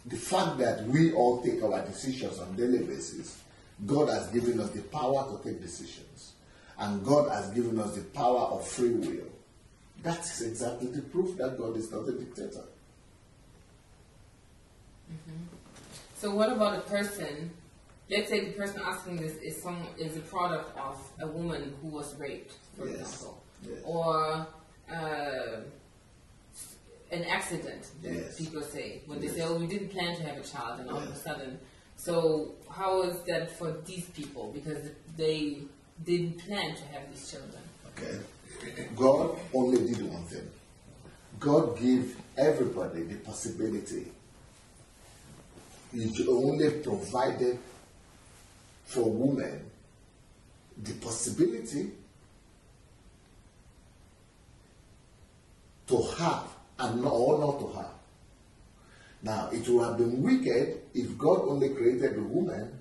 the fact that we all take our decisions on a daily basis, God has given us the power to take decisions. And God has given us the power of free will. That is exactly the proof that God is not a dictator. So what about a person, let's say the person asking this is a product of a woman who was raped, for example. Yes. Or an accident, people say, when they say, oh, we didn't plan to have a child, and all of a sudden. So how is that for these people? Because they didn't plan to have these children. Okay. God only did one thing. God gave everybody the possibility. He only provided for women the possibility to have and or not to have. Now, it would have been wicked if God only created the woman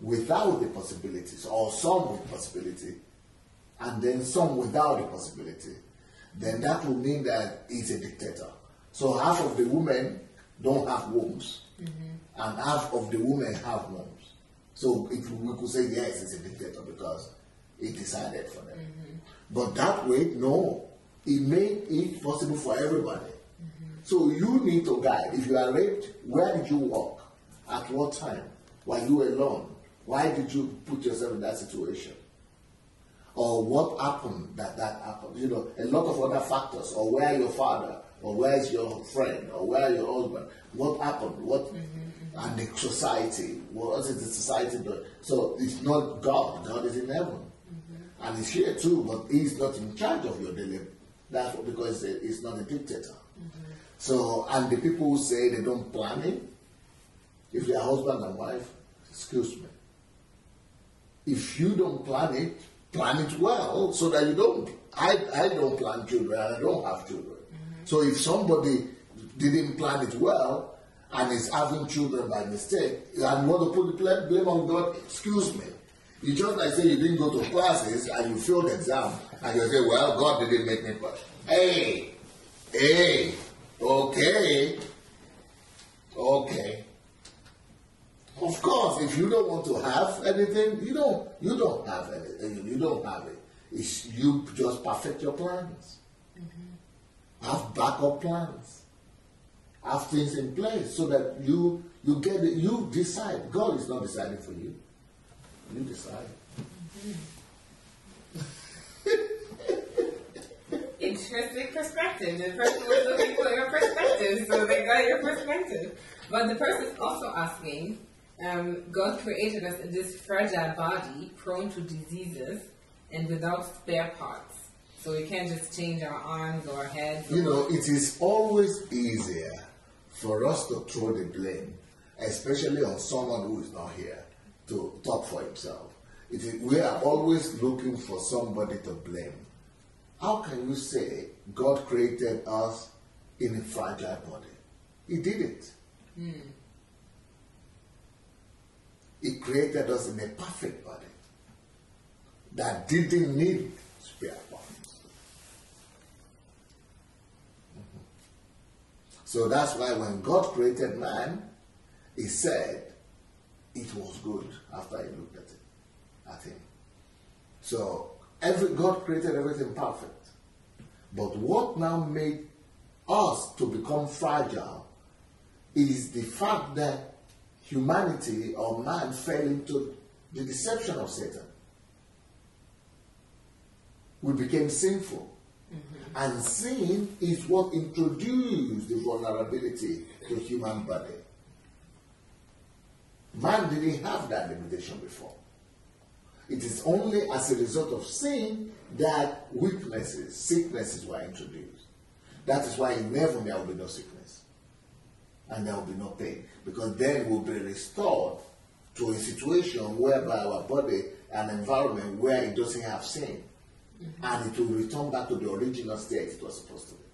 without the possibilities, or some with possibility, and then some without the possibility. Then that would mean that he's a dictator. So half of the women don't have wombs, and half of the women have wombs. So if we could say yes, it's a dictator because he decided for them. But that way, no. It made it possible for everybody. So you need to guide. If you are raped, where did you walk? At what time? Were you alone? Why did you put yourself in that situation? Or what happened that happened? You know, a lot of other factors. Or where your father? Or where is your friend? Or where your husband? What happened? What? And the society. What is the society doing? So it's not God. God is in heaven. And he's here too, but he's not in charge of your daily. That's what, because he's not a dictator. So, and the people who say they don't plan it, if they are husband and wife, excuse me. If you don't plan it well, so that you don't. I don't plan children, and I don't have children. So if somebody didn't plan it well and is having children by mistake, and want to put the blame on God, excuse me. You just like say you didn't go to classes and you failed the exam, and you say, well, God didn't make me pass. Hey, okay. Of course, if you don't want to have anything, you don't have anything. You don't have it. It's, you just perfect your plans. Have backup plans. Have things in place so that you get it. You decide. God is not deciding for you. You decide. Interesting perspective. The person was looking for your perspective, so they got your perspective. But the person is also asking, God created us in this fragile body, prone to diseases, and without spare parts. So we can't just change our arms or our heads. You know, it is always easier for us to throw the blame, especially on someone who is not here, to talk for himself. We are always looking for somebody to blame. How can you say God created us in a fragile body? He did it. He created us in a perfect body that didn't need spare parts. So that's why when God created man, he said it was good after he looked at him. So God created everything perfect. But what now made us to become fragile is the fact that humanity or man fell into the deception of Satan. We became sinful. And sin is what introduced the vulnerability to human body. Man didn't have that limitation before. It is only as a result of sin that weaknesses, sicknesses were introduced. That is why in heaven there will be no sickness. And there will be no pain. Because then we'll be restored to a situation whereby our body, an environment where it doesn't have sin. And it will return back to the original state it was supposed to be.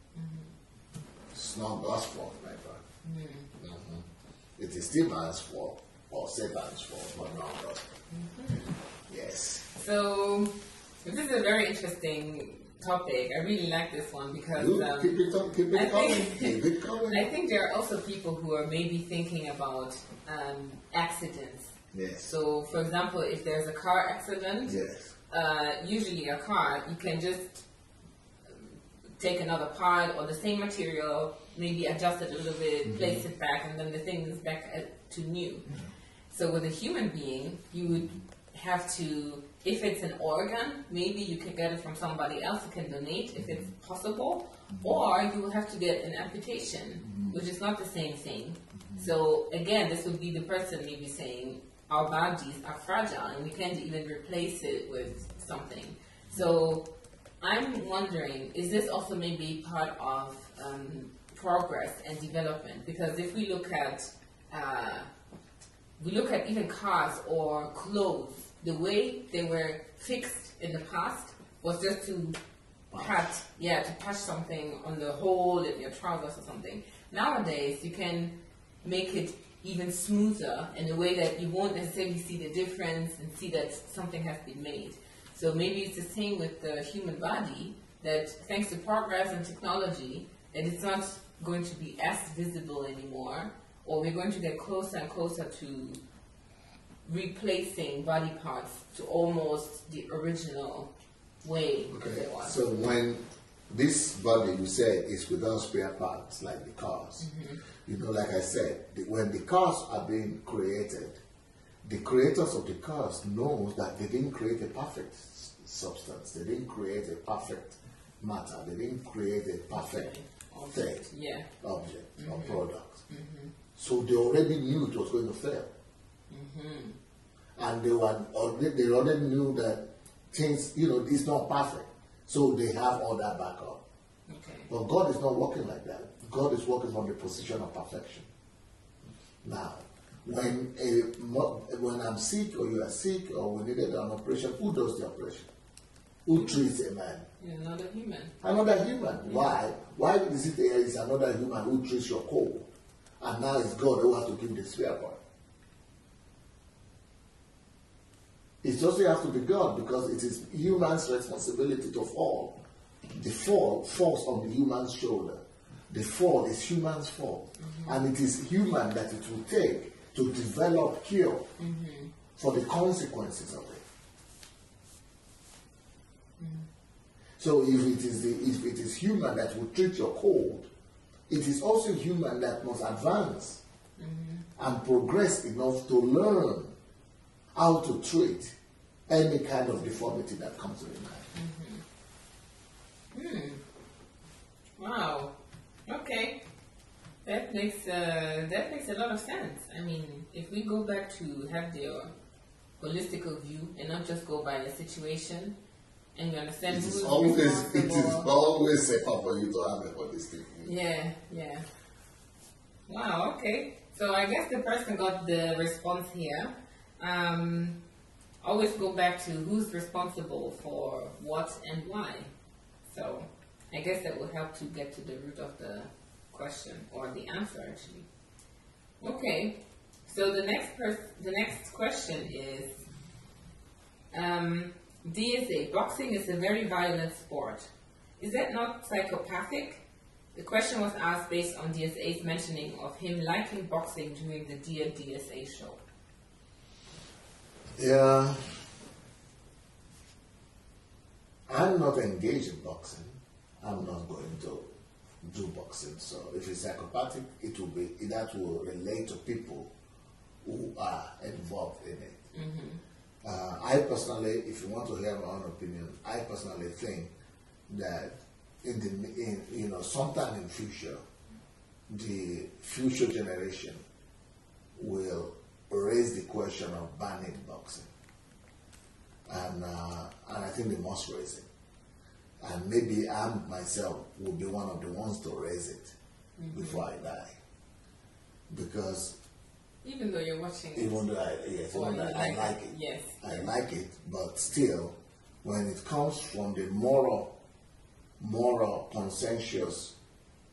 It's not God's fault, my friend. It is still man's fault or Satan's fault, but not God's fault. Yes. So this is a very interesting topic. I really like this one because keep it coming. I think there are also people who are maybe thinking about accidents. Yes. So, for example, if there's a car accident, yes. Usually a car, you can just take another part or the same material, maybe adjust it a little bit, place it back, and then the thing is back to new. So with a human being, you would have to, if it's an organ, maybe you can get it from somebody else who can donate if it's possible, or you will have to get an amputation, which is not the same thing. So again, this would be the person maybe saying, our bodies are fragile and we can't even replace it with something. So I'm wondering, is this also maybe part of progress and development? Because if we look at even cars or clothes, the way they were fixed in the past was just to patch something on the hole in your trousers or something. Nowadays, you can make it even smoother in a way that you won't necessarily see the difference and see that something has been made. So maybe it's the same with the human body, that thanks to progress and technology, that it's not going to be as visible anymore, or we're going to get closer and closer to replacing body parts to almost the original way they was. So when this body, you said, is without spare parts, like the cars, you know, like I said, when the cars are being created, the creators of the cars know that they didn't create a perfect substance, they didn't create a perfect matter, they didn't create a perfect object, or product. So they already knew it was going to fail. And they already knew that things, you know, it's not perfect. So they have all that backup. But God is not working like that. God is working from the position of perfection. Now, when I'm sick or you are sick or we needed an operation, who does the operation? Who treats a man? Another human. Another human. Why? Why is it there is another human who treats your cold? And now it's God who has to give the spare part. It doesn't have to be God because it is human's responsibility to fall. The fall falls on the human's shoulder. The fall is human's fault. And it is human that it will take to develop cure for the consequences of it. So if it is human that will treat your cold, it is also human that must advance and progress enough to learn how to treat any kind of deformity that comes to the mind. Wow. Okay. That makes a lot of sense. I mean, if we go back to have the holistic view and not just go by the situation, and you understand it is always safer for you to have a holistic view. Yeah. Wow. Okay. So I guess the person got the response here. Always go back to who's responsible for what and why. So I guess that will help to get to the root of the question or the answer actually. Okay. So the next question is DSA, boxing is a very violent sport. Is that not psychopathic? The question was asked based on DSA's mentioning of him liking boxing during the Dear DSA show. Yeah. I'm not engaged in boxing. I'm not going to do boxing. So if it's psychopathic, that will relate to people who are involved in it. I personally, if you want to hear my own opinion, I personally think that sometime in future, the future generation will raise the question of banning boxing, and I think they must raise it, and maybe I myself will be one of the ones to raise it before I die, because even though you're watching it, I like it. Yes. I like it, but still, when it comes from the moral, consensus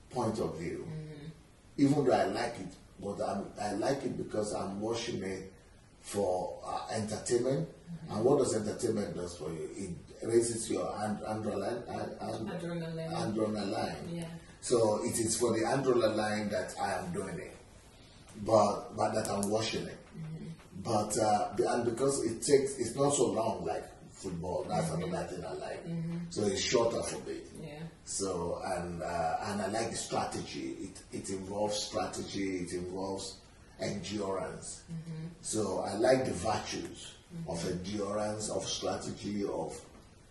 point of view, even though I like it, but I like it because I'm watching it for entertainment. And what does entertainment do for you? It raises your adrenaline. Yeah. So it is for the adrenaline that I am doing it. But that I'm watching it. But and because it's not so long like football, that's another thing I like. So it's shorter for me. Yeah. So and I like the strategy. It involves strategy. It involves endurance. So I like the virtues of endurance, of strategy, of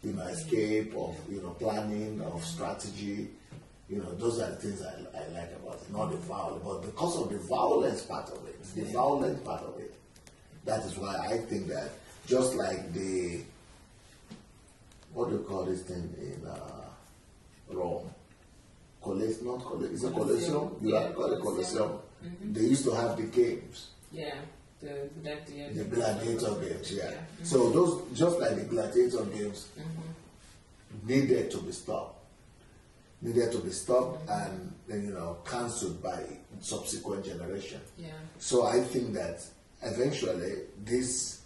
escape, of planning, of strategy. Those are the things I like about it, not the violence. But because of the violence part of it, that is why I think that just like what do you call this thing in Rome? It's a Colosseum? You have called it Colosseum. They used to have the games. Yeah, the gladiator games, yeah. So those, just like the gladiator games, needed to be stopped. And cancelled by subsequent generation. Yeah. So I think that eventually this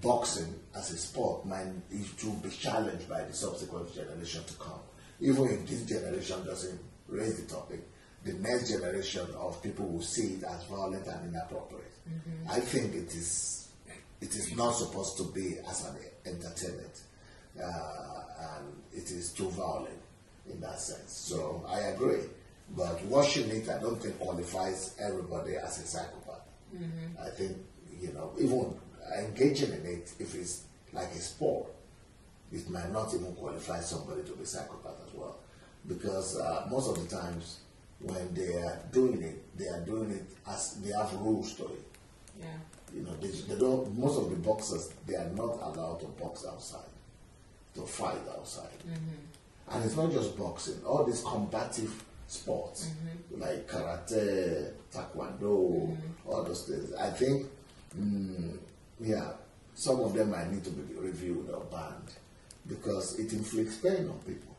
boxing as a sport it will be challenged by the subsequent generation to come. Even if this generation doesn't raise the topic, the next generation of people will see it as violent and inappropriate. I think it is it is not supposed to be as an entertainment, and it is too violent in that sense. So I agree, but watching it, I don't think qualifies everybody as a psychopath. I think, you know, even engaging in it, if it's like a sport, it might not even qualify somebody to be psychopath as well, because most of the times when they are doing it as they have rules to it. Yeah. You know, they don't. Most of the boxers, they are not allowed to box outside, to fight outside. And it's not just boxing. All these combative sports like karate, taekwondo, all those things. I think, yeah, some of them might need to be reviewed or banned because it inflicts pain on people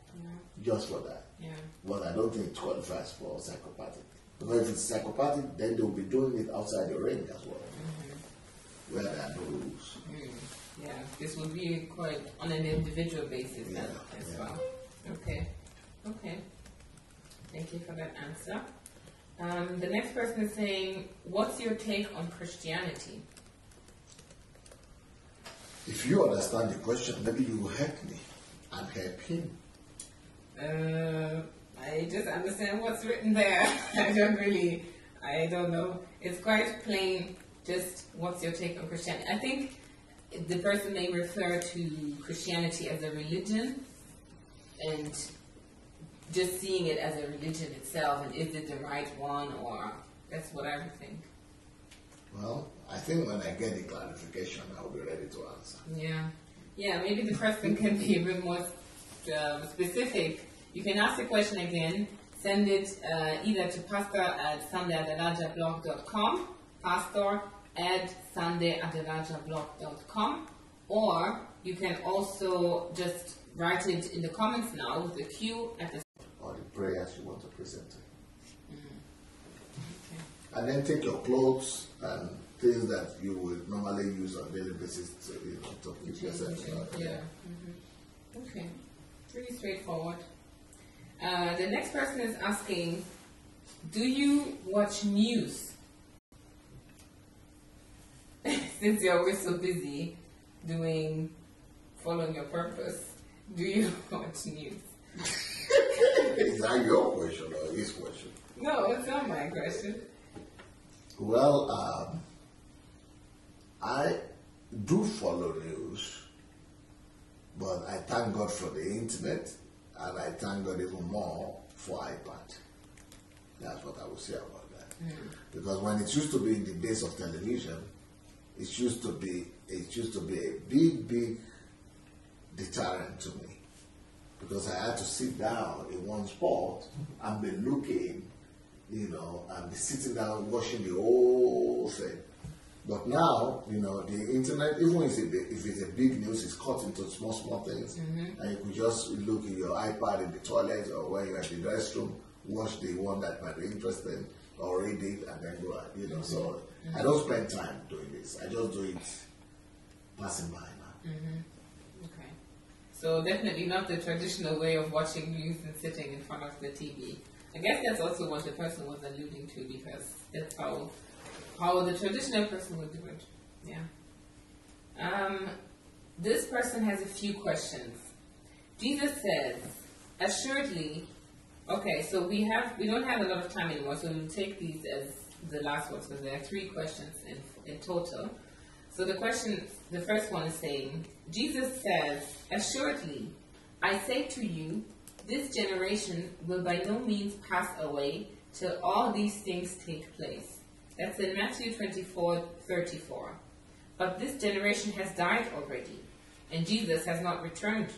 just for that. Yeah. But I don't think it qualifies for psychopathic. Because if it's psychopathic, then they'll be doing it outside the ring as well, where there are no rules. Yeah, this would be quite on an individual basis as well. Okay. Thank you for that answer. The next person is saying, what's your take on Christianity? If you understand the question, maybe you will help me and help him. I just understand what's written there. I don't know. It's quite plain, just what's your take on Christianity. I think the person may refer to Christianity as a religion and just seeing it as a religion itself, and is it the right one, or that's what I would think. Well, I think when I get the clarification, I'll be ready to answer. Yeah, maybe the person can be a bit more specific. You can ask the question again, send it either to pastor@sundayadelajablog.com, pastor@sundayadelajablog.com, or you can also just write it in the comments now with the Q at the or the prayers you want to present to him. Okay. And then take your clothes and things that you would normally use on a daily basis to, you know, to keep yourself. Okay. Pretty straightforward. The next person is asking, do you watch news? Since you're always so busy following your purpose, do you watch news? Is that your question or his question? No, it's not my question. Well, I do follow news, but I thank God for the internet, and I thank God even more for iPad. That's what I would say about that. Because when it used to be in the days of television, it used to be a big deterrent to me. Because I had to sit down in one spot and be looking, you know, and be sitting down watching the whole thing. But now, you know, the internet, even if it's a big news, it's cut into small things. And you could just look at your iPad in the toilet or when you're at the restroom, watch the one that might be interesting, or read it, and then go out, you know. So I don't spend time doing this. I just do it passing by now. Okay. So definitely not the traditional way of watching news and sitting in front of the TV. I guess that's also what the person was alluding to, because that's how the traditional person would do it. Yeah. This person has a few questions. Jesus says, assuredly, okay, so we don't have a lot of time anymore, so we'll take these as the last ones, because there are 3 questions in total. So the first one is saying, Jesus says, assuredly, I say to you, this generation will by no means pass away till all these things take place. That's in Matthew 24:34. But this generation has died already, and Jesus has not returned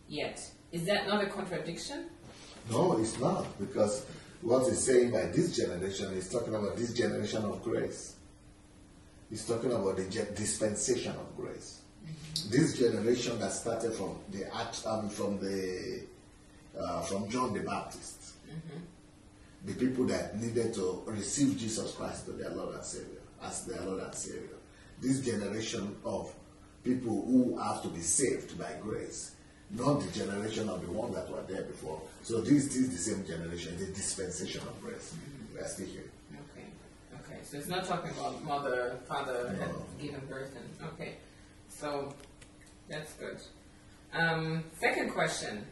yet. Is that not a contradiction? No, it's not, because what he's saying by this generation, he's talking about this generation of grace. He's talking about the dispensation of grace. This generation that started from John the Baptist. The people that needed to receive Jesus Christ as their Lord and Savior. This generation of people who have to be saved by grace, not the generation of the one that were there before. So this is the same generation, the dispensation of grace. We are still here. Okay. so it's not talking about mother, father had given birth. And, okay, so that's good. Second question.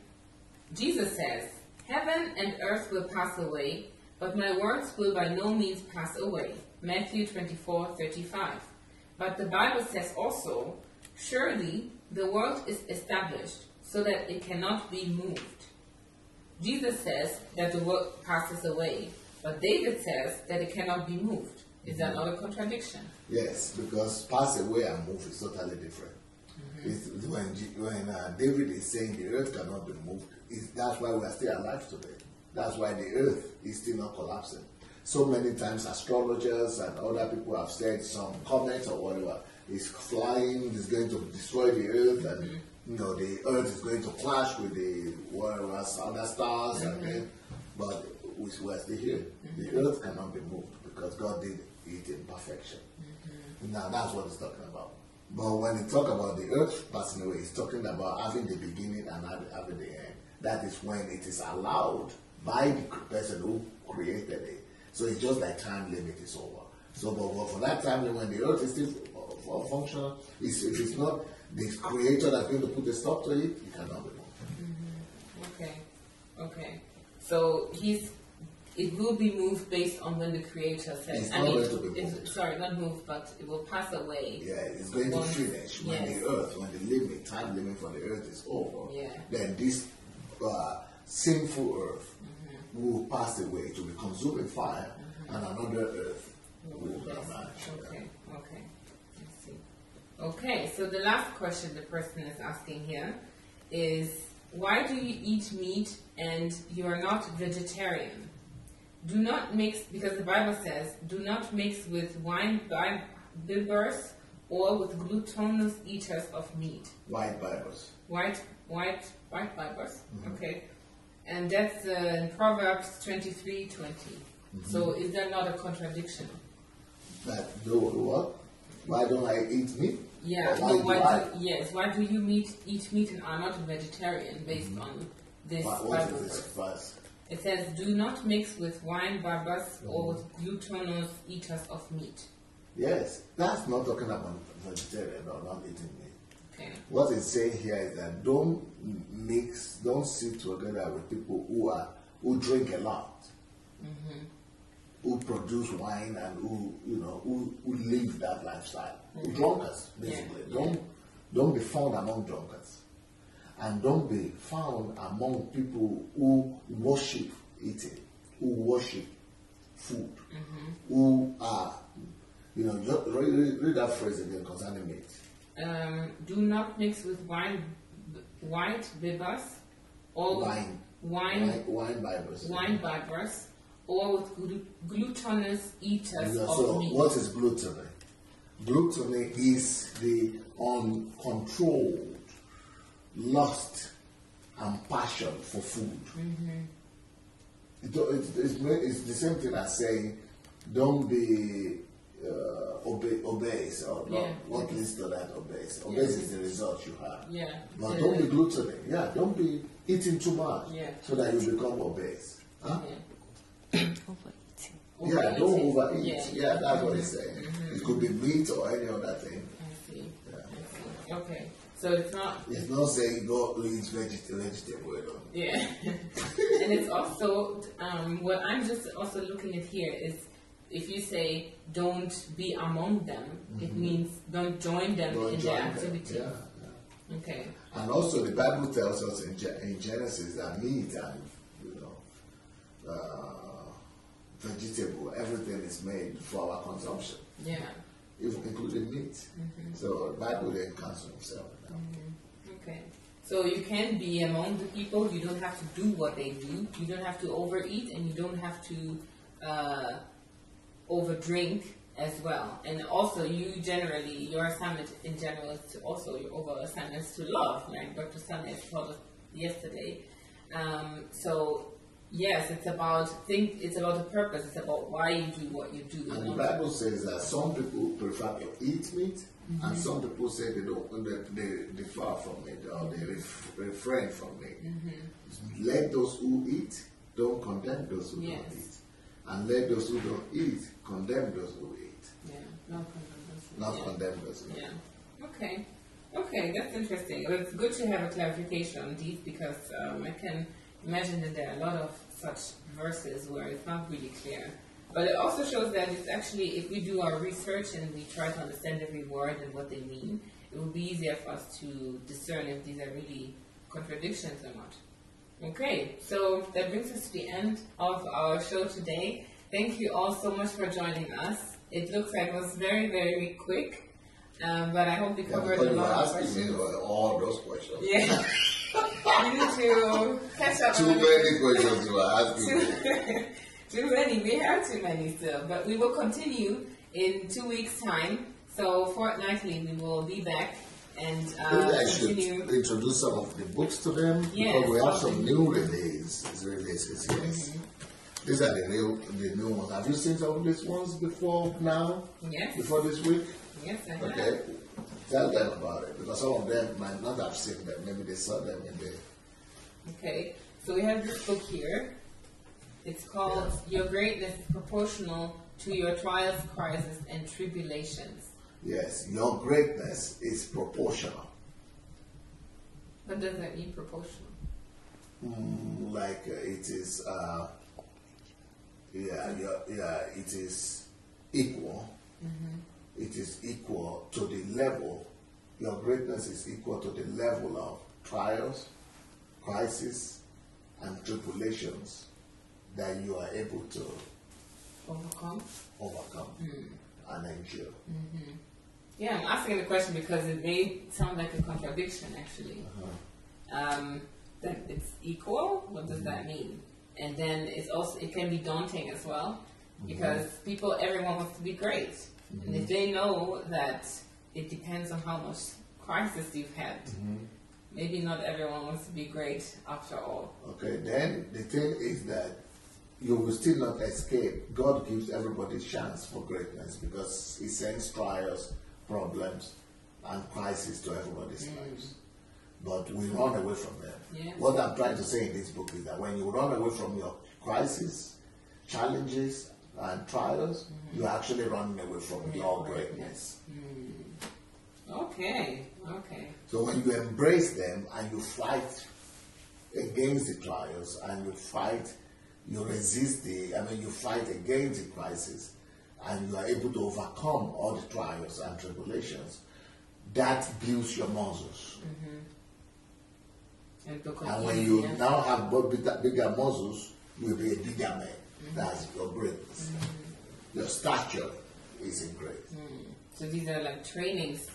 Jesus says, "Heaven and earth will pass away, but my words will by no means pass away." Matthew 24:35. But the Bible says also, "Surely the world is established so that it cannot be moved." Jesus says that the world passes away, but David says that it cannot be moved. Is that not a contradiction? Yes, because pass away and move is totally different. When David is saying the earth cannot be moved, that's why we are still alive today. That's why the earth is still not collapsing. So many times astrologers and other people have said some comments or whatever is flying, is going to destroy the earth, and the earth is going to clash with the other stars, and then, but we are still here. The earth cannot be moved because God did it in perfection. Now that's what he's talking about. But when he talks about the earth passing away, he's talking about having the beginning and having the end. That is when it is allowed by the person who created it. So it's just like time limit is over. So, but for that time limit, when the earth is still functional, if it's not the creator that's going to put a stop to it, it cannot be moved. Okay. So it will be moved based on when the creator says. It's not going to be moved. Sorry, not moved, but it will pass away. Yeah, it's going to finish when the time limit for the earth is over. Yeah. Then this sinful earth will pass away to be consumed in fire, and another earth will emerge. Okay. I see. Okay, so the last question the person is asking here is, why do you eat meat and you are not vegetarian? Do not mix, because the Bible says, do not mix with wine bibbers or with glutinous eaters of meat. White bibbers. White bibbers. Okay. And that's in Proverbs 23:20. So is that not a contradiction? What? Why don't I eat meat? Yeah. Why do you eat meat and are not a vegetarian based on this Bible verse? It says, "Do not mix with wine bibbers or with glutinous eaters of meat." Yes, that's not talking about vegetarian or not eating meat. Okay. What it's saying here is that don't sit together with people who drink a lot, who produce wine, and who live that lifestyle. Drunkards, basically. Don't be found among drunkards. And don't be found among people who worship eating, who worship food, who are, just read that phrase again concerning meat. Do not mix with white bibbers or wine bibbers or with glutinous eaters of meat. What is gluttony? Gluttony is the uncontrolled lust and passion for food. It's the same thing as saying, don't be obese, or what leads to that obese. Obese is the result you have. But don't be gluttony. Don't be eating too much so that you become obese. Don't overeat. That's what it's saying. It could be meat or any other thing. I see. Okay. So it's not saying go eat vegetable. Yeah. And it's also, what I'm just also looking at here is, if you say don't be among them, it means don't join them in their activity. Okay. And also the Bible tells us in Genesis that meat and vegetable, everything is made for our consumption. Including meat. So the Bible didn't cancel himself. Okay. So you can be among the people. You don't have to do what they do. You don't have to overeat, and you don't have to overdrink as well. And also, your assignment in general is to also, your overall assignment is to love, like Dr. Sunday told us yesterday. So yes, it's about the purpose. It's about why you do what you do. And the Bible says that some people prefer to eat meat, and some people say they far from it, or they refrain from it. Let those who eat, don't condemn those who don't eat. And let those who don't eat condemn those who eat. Yeah, not condemn those. Not condemn those who eat. Yeah. Okay. Okay, that's interesting. Well, it's good to have a clarification on these because I can imagine that there are a lot of such verses where it's not really clear. But it also shows that it's actually, if we do our research and we try to understand every word and what they mean, it will be easier for us to discern if these are really contradictions or not. Okay, so that brings us to the end of our show today. Thank you all so much for joining us. It looks like it was very, very quick. But I hope we covered a lot of questions. All those questions. Yeah. We need to catch up. Too many questions you are asking. Too many. We have too many still. But we will continue in 2 weeks' time. So fortnightly we will be back and Maybe I should continue. introduce some of the books to them because we have some new releases. Yes. These are the new ones. Have you seen some of these ones before now? Yes. Before this week? Yes, I have. Okay. Tell them about it because some of them might not have seen them. Maybe they saw them in the. Okay. So we have this book here. It's called Your Greatness is Proportional to Your Trials, Crises, and Tribulations. Yes, your greatness is proportional. What does that mean, proportional? It is. It is equal. Mm-hmm. It is equal to the level. Your greatness is equal to the level of trials, crises, and tribulations that you are able to overcome and endure. Mm-hmm. Yeah, I'm asking the question because it may sound like a contradiction, actually. That it's equal. What does that mean? And then it can be daunting as well because everyone wants to be great, and if they know that it depends on how much crisis you've had, maybe not everyone wants to be great after all. Okay, then the thing is that you will still not escape. God gives everybody a chance for greatness because He sends trials, problems, and crises to everybody's lives. But we run away from them. Yes. What I'm trying to say in this book is that when you run away from your crises, challenges, and trials, you're actually running away from your greatness. Okay. So when you embrace them and you fight against the trials and you resist you fight against the crisis and you are able to overcome all the trials and tribulations, that builds your muscles. And when you now have bigger muscles, you will be a bigger man. That's your greatness. Your stature is in great. So these are like trainings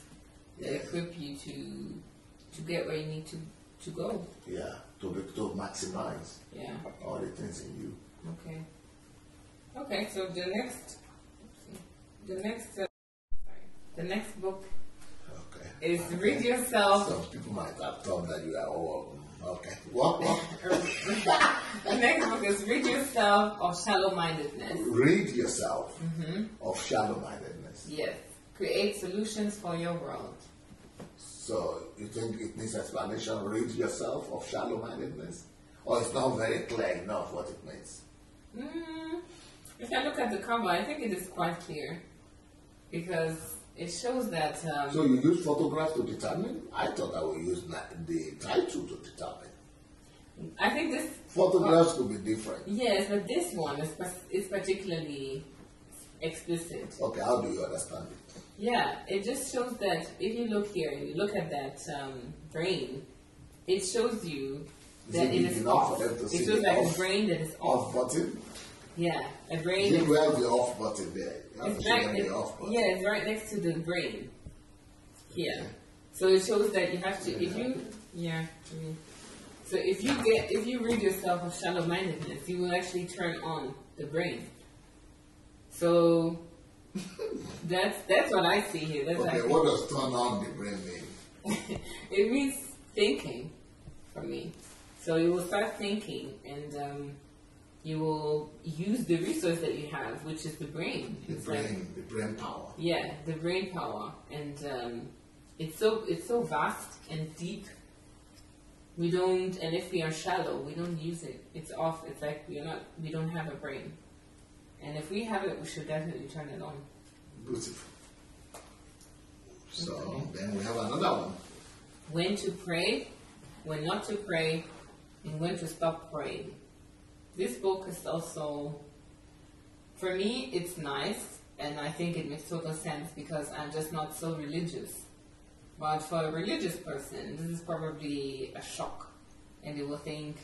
that equip you to get where you need to go. Yeah, to maximize all the things in you. Okay, so the next book is Read Yourself. Some people might have thought that you are all okay. What? The next book is Read Yourself of Shallow-Mindedness. Read Yourself of Shallow-Mindedness. Yes. Create solutions for your world. So you think it needs explanation? Read Yourself of Shallow-Mindedness? Or it's not very clear enough what it means? If I look at the cover, I think it is quite clear because it shows that. So you use photographs to determine? I thought I would use the title to determine. I think this photographs could be different. Yes, but this one is particularly explicit. Okay, how do you understand it? Yeah, it just shows that if you look here and you look at that brain, it shows you that it is off. It shows like a brain that is off. Button? Yeah, a brain. You have the off button there. It's right next to the brain. Yeah. So it shows that you have to So if you read Yourself of Shallow-Mindedness, you will actually turn on the brain. So that's what I see here. What does turn on the brain mean? It means thinking for me. So you will start thinking and you will use the resource that you have, which is the brain. The brain power. Yeah, the brain power. And it's so vast and deep. And if we are shallow, we don't use it. It's off. It's like we don't have a brain. And if we have it, we should definitely turn it on. Beautiful. So then we have another one. When to pray, when not to pray, and when to stop praying. This book is also, for me, it's nice, and I think it makes total sense because I'm just not so religious. But for a religious person, this is probably a shock, and they will think,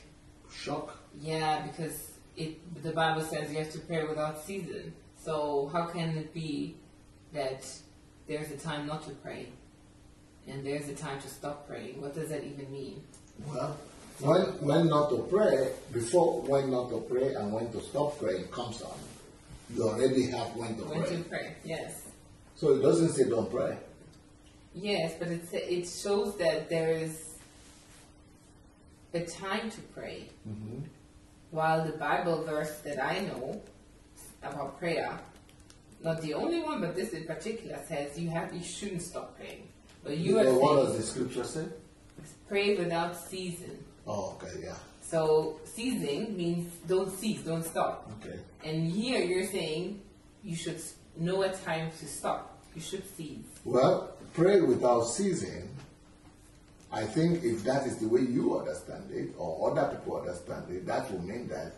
shock? Yeah, because the Bible says you have to pray without ceasing. So how can it be that there's a time not to pray, and there's a time to stop praying? What does that even mean? Well, when not to pray, before when not to pray and when to stop praying comes on, you already have when to pray. When to pray, yes. So it doesn't say don't pray. Yes, but it shows that there is a time to pray. Mm-hmm. While the Bible verse that I know about prayer, not the only one, but this in particular says you shouldn't stop praying. But you are what does the scripture say? Pray without ceasing. Oh, okay, yeah. So ceasing means don't cease, don't stop. Okay. And here you're saying you should know a time to stop. You should cease. Well, pray without ceasing, I think if that is the way you understand it, or other people understand it, that will mean that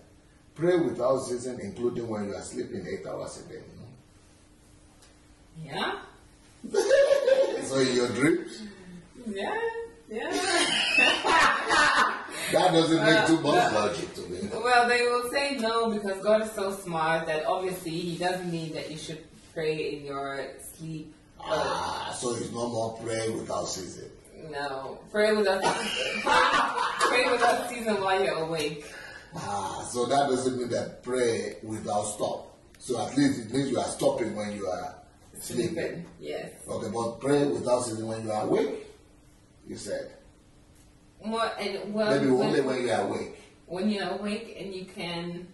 pray without ceasing, including when you are sleeping 8 hours a day. Yeah? So in your dreams? Yeah. That doesn't make too much logic to me. Well, they will say no because God is so smart that obviously He doesn't mean that you should pray in your sleep. So it's no more pray without ceasing. No, pray without ceasing while you're awake. So that doesn't mean that pray without stop. So at least it means you are stopping when you are sleeping. Yes. Okay, but pray without ceasing when you are awake, you said. Maybe only when you are awake. When you're awake and you can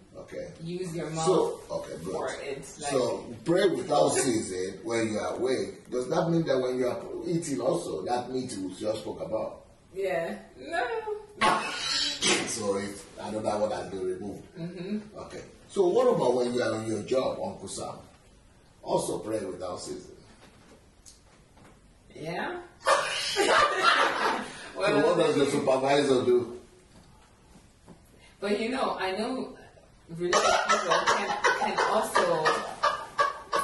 use your mouth good. for it. So pray without ceasing when you are awake. Does that mean that when you are eating also, that meat you just spoke about? Yeah. No. So I don't know what has been removed. Mm-hmm. Okay. So what about when you are on your job, Uncle Sam? Also pray without ceasing. Yeah. So what does the supervisor do? But I know religious people can also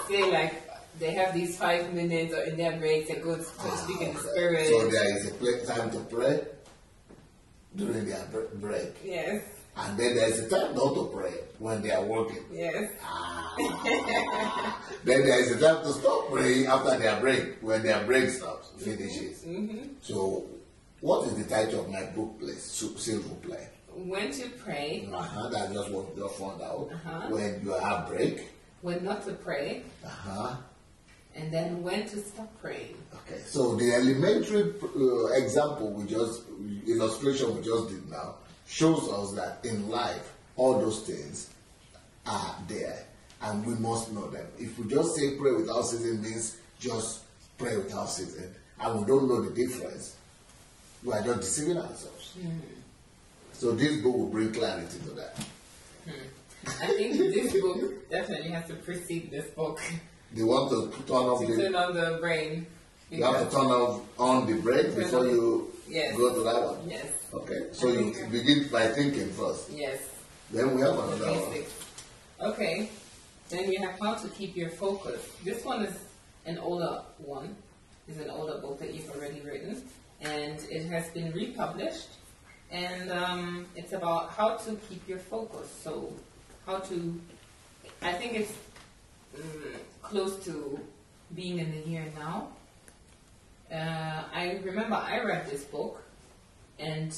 say like they have these 5 minutes or in their breaks they go to speak in the spirit. So there is a time to pray during their break. Yes. And then there is a time not to pray when they are working. Yes. Then there is a time to stop praying after their break, when their break stops, finishes. Mm-hmm. So what is the title of my book, please? Silver play. When to pray. That's just what you found out. When you have break. When not to pray. And then when to stop praying. Okay. So the elementary illustration we just did now shows us that in life, all those things are there. And we must know them. If we just say pray without ceasing means just pray without ceasing, and we don't know the difference, we are just deceiving ourselves. Mm-hmm. So this book will bring clarity to that. I think this book definitely has to precede this book. They want to turn on the brain. You have to turn on the brain before you go to that one? Yes. Okay, so you begin by thinking first. Yes. Then we have another one. Okay. Then we have how to keep your focus. This one is an older one. It's an older book that you've already written. And it has been republished. And it's about how to keep your focus. So I think it's close to being in the here and now. I remember I read this book, and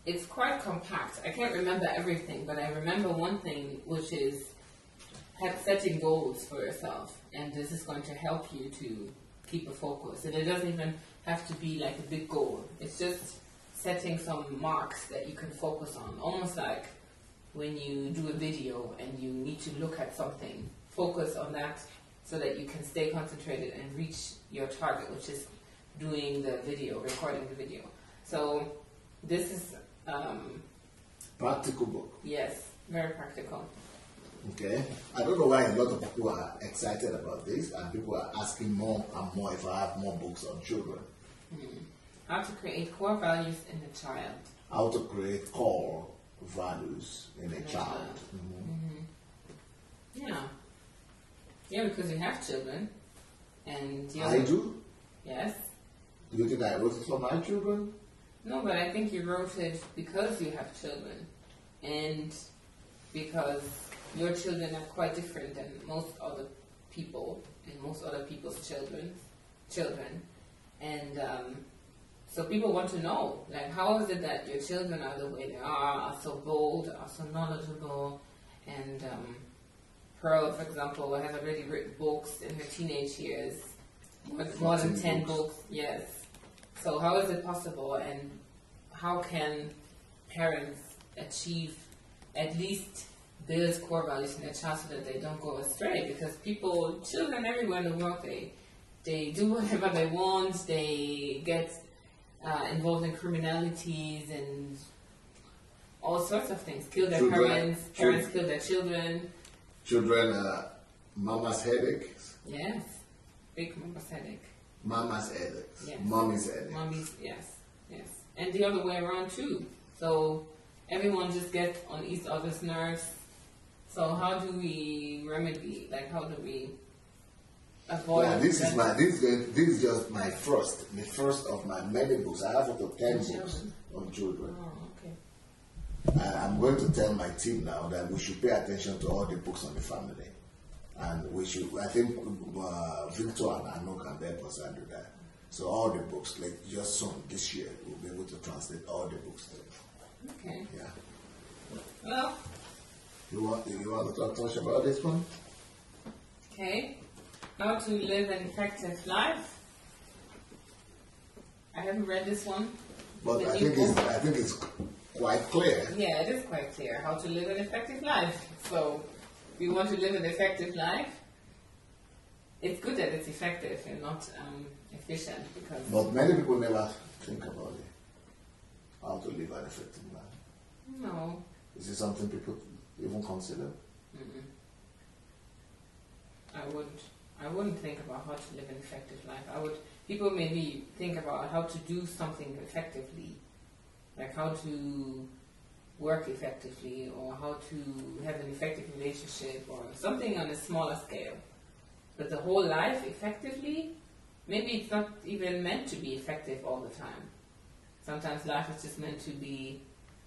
it's quite compact. I can't remember everything, but I remember one thing, which is setting goals for yourself. And this is going to help you to keep a focus. And it doesn't even have to be like a big goal. It's just setting some marks that you can focus on. Almost like when you do a video and you need to look at something. Focus on that so that you can stay concentrated and reach your target, which is doing the video, recording the video. So this is... practical book. Yes, Very practical. Okay. I don't know why a lot of people are excited about this, and people are asking more and more if I have more books on children. How to create core values in a child. How to create core values in a child. Yeah. Yeah, because you have children. And I do? Yes. Do you think I wrote it for my children? No, but I think you wrote it because you have children. And because your children are quite different than most other people and most other people's children. And so people want to know, like, how is it that your children are the way they are so bold, are so knowledgeable, and Pearl, for example, has already written books in her teenage years, more than 10 books, yes. So how is it possible, and how can parents achieve at least build core values in their child so that they don't go astray? Because children everywhere in the world, they do whatever they want, they get involved in criminalities and all sorts of things. Kill their parents kill their children. Children are mama's headache. Yes, big mama's headache. Mama's headache. Yes. Mommy's headache. Mommy's, yes. And the other way around too. So everyone just gets on each other's nerves. So how do we remedy, how do we avoid? Yeah, this is just the first of my many books. I have up to 10 books on children. Oh, okay. I'm going to tell my team now that we should pay attention to all the books on the family, and we should. I think Victor and Anu can help us do that. So all the books, just soon this year, we'll be able to translate all the books. Okay. Yeah. Well. You want to talk about this one? Okay. How to live an effective life. I haven't read this one. But I think it's quite clear. Yeah, it is quite clear how to live an effective life. So, if you want to live an effective life, it's good that it's effective and not efficient, because. But many people never think about it. How to live an effective life. No. Is it something people even consider? I wouldn't think about how to live an effective life. People maybe think about how to do something effectively, like how to work effectively, or how to have an effective relationship, or something on a smaller scale. But the whole life effectively, maybe it's not even meant to be effective all the time. Sometimes life is just meant to be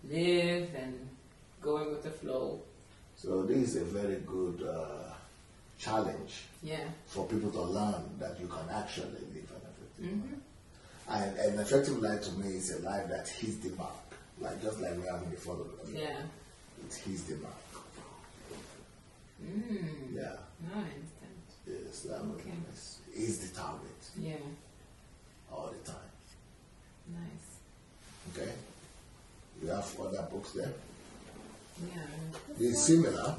lived and going with the flow. So this is a very good challenge for people to learn that you can actually live an effective life. And an effective life to me is a life that hits the mark, just like we have in the photo. Yeah. It hits the mark. Yeah. No, I understand. Yes, that is the target. Yeah. All the time. Nice. Okay. You have other books there. Yeah. It's similar.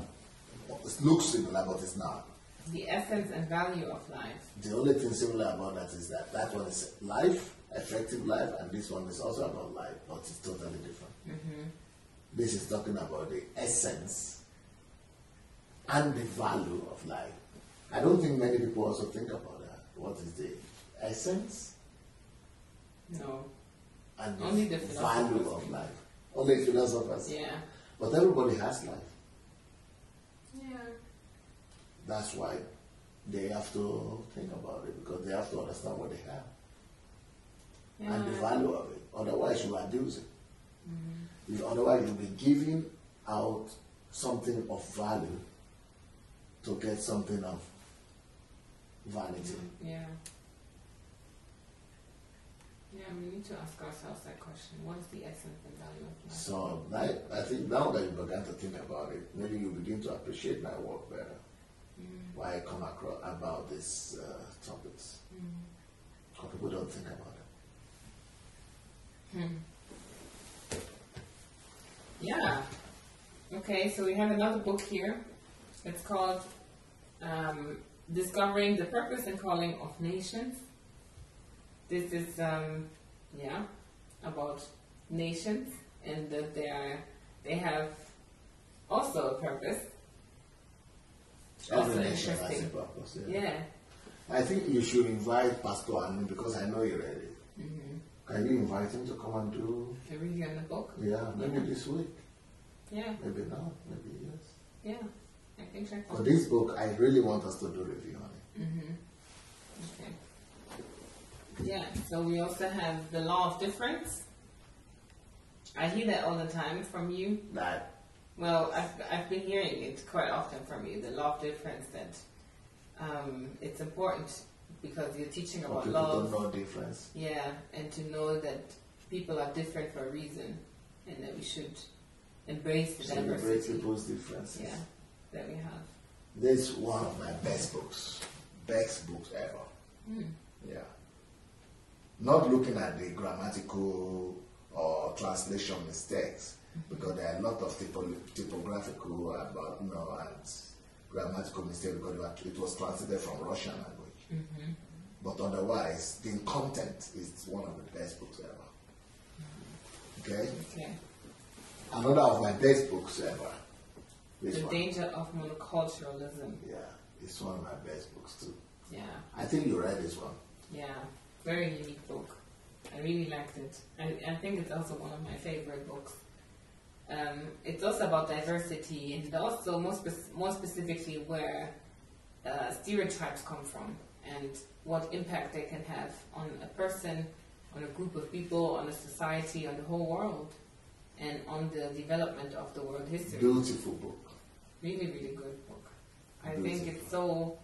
It looks similar, but it's not. The essence and value of life. The only thing similar about that is that one is life, effective life, and this one is also about life, but it's totally different. This is talking about the essence and the value of life. I don't think many people also think about that. What is the essence? No. And Only the the value of life. Only philosophers. Yeah. But everybody has life. Yeah. That's why they have to think about it, because they have to understand what they have. Yeah. And the value of it. Otherwise you abuse it. Otherwise you'll be giving out something of value to get something of vanity. Yeah. Yeah, we need to ask ourselves that question. What is the essence and value of life? So I think now that you began to think about it, maybe you begin to appreciate my work better. Why I come across about these topics. Because people don't think about it. Yeah. Okay, so we have another book here. It's called Discovering the Purpose and Calling of Nations. This is about nations, and that they have also a purpose. Every Also nation has a interesting. purpose. Yeah. I think you should invite Pastor Anu because I know you're ready. Can you invite him to come and do? A review on the book? Yeah, maybe this week. Yeah. Maybe not. Maybe yes. Yeah. I think so. For this book, I really want us to do a review on it. Okay. Yeah, so we also have the law of difference. I hear that all the time from you. That Well, I've been hearing it quite often from you, the law of difference, that it's important because you're teaching about people love. don't know difference. Yeah, and to know that people are different for a reason and that we should embrace the Celebrate diversity. people's differences. Yeah, that we have. This is one of my best books ever. Yeah. Not looking at the grammatical or translation mistakes, because there are a lot of typographical and grammatical mistakes because it was translated from Russian language. But otherwise, the content is one of the best books ever. Okay? Okay. Another of my best books ever. This The one. danger of monoculturalism. Yeah, it's one of my best books too. Yeah. I think you read this one. Yeah, very unique book. I really liked it. I think it's also one of my favorite books. It's also about diversity and also more specifically where stereotypes come from and what impact they can have on a person, on a group of people, on a society, on the whole world, and on the development of the world history. Beautiful book. Really, really good book. I think it's so,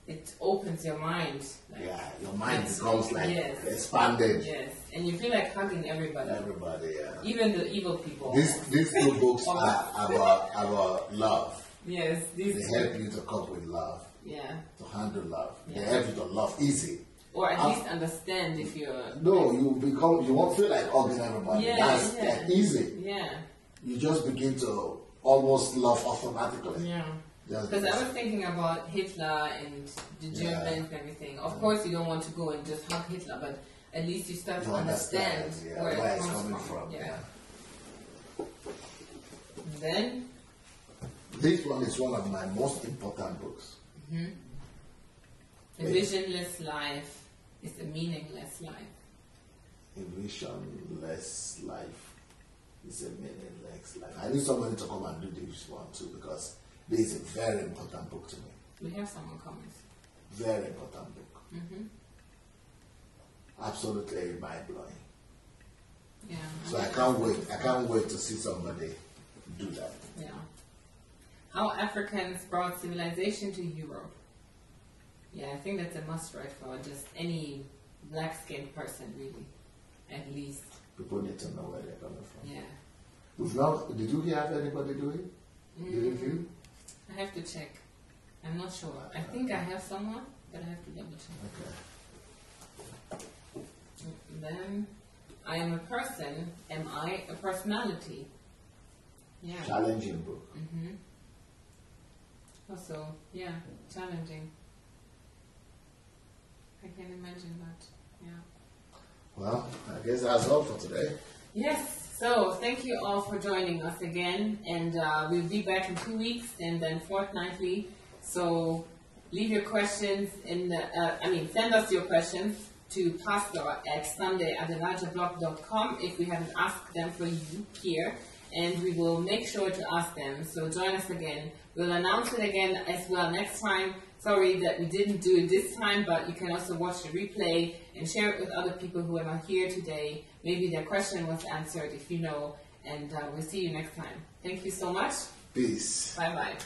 it opens your mind. Like, Yeah, your mind becomes like yes. expanded. Yes, and you feel like hugging everybody. Everybody, yeah. Even the evil people. These two books are about love. Yes, They these. help you to cope with love, Yeah. to handle love. They Yeah. help you to love easy. Or at least understand if you're. No, you won't feel like hugging everybody. Yeah, That's yeah. like easy. Yeah. You just begin to almost love automatically. Yeah. Just Because I was thinking about Hitler and the Yeah. Germans and everything. Of course, you don't want to go and just hug Hitler, but at least you start to to understand yeah, where where it it's comes coming from. from. Yeah. And then, This one is one of my most important books. a visionless life is a meaningless life. A visionless life is a meaningless life. I need somebody to come and do this one too because this is a very important book to me. We have someone coming. Very important book. Absolutely mind blowing. Yeah. So I can't wait. I can't wait to see somebody do that. Yeah. How Africans brought civilization to Europe. Yeah, I think that's a must read for just any black-skinned person, really, at least. People need to know where they're coming from. Yeah. We've not. Did you have anybody do it? The review? I have to check. I'm not sure. I think I have someone, but I have to double check. Okay. Then, I am a person. Am I a personality? Yeah. Challenging book. Also, yeah, challenging. I can imagine that. Yeah. Well, I guess that's all for today. Yes, so thank you all for joining us again, and we'll be back in 2 weeks and then fortnightly. So leave your questions in the, send us your questions to pastor@sundayadelajablog.com if we haven't asked them for you here, and we will make sure to ask them. So join us again. We'll announce it again as well next time. Sorry that we didn't do it this time, but you can also watch the replay and share it with other people who are not here today. Maybe their question was answered if you know, and we'll see you next time. Thank you so much. Peace. Bye-bye.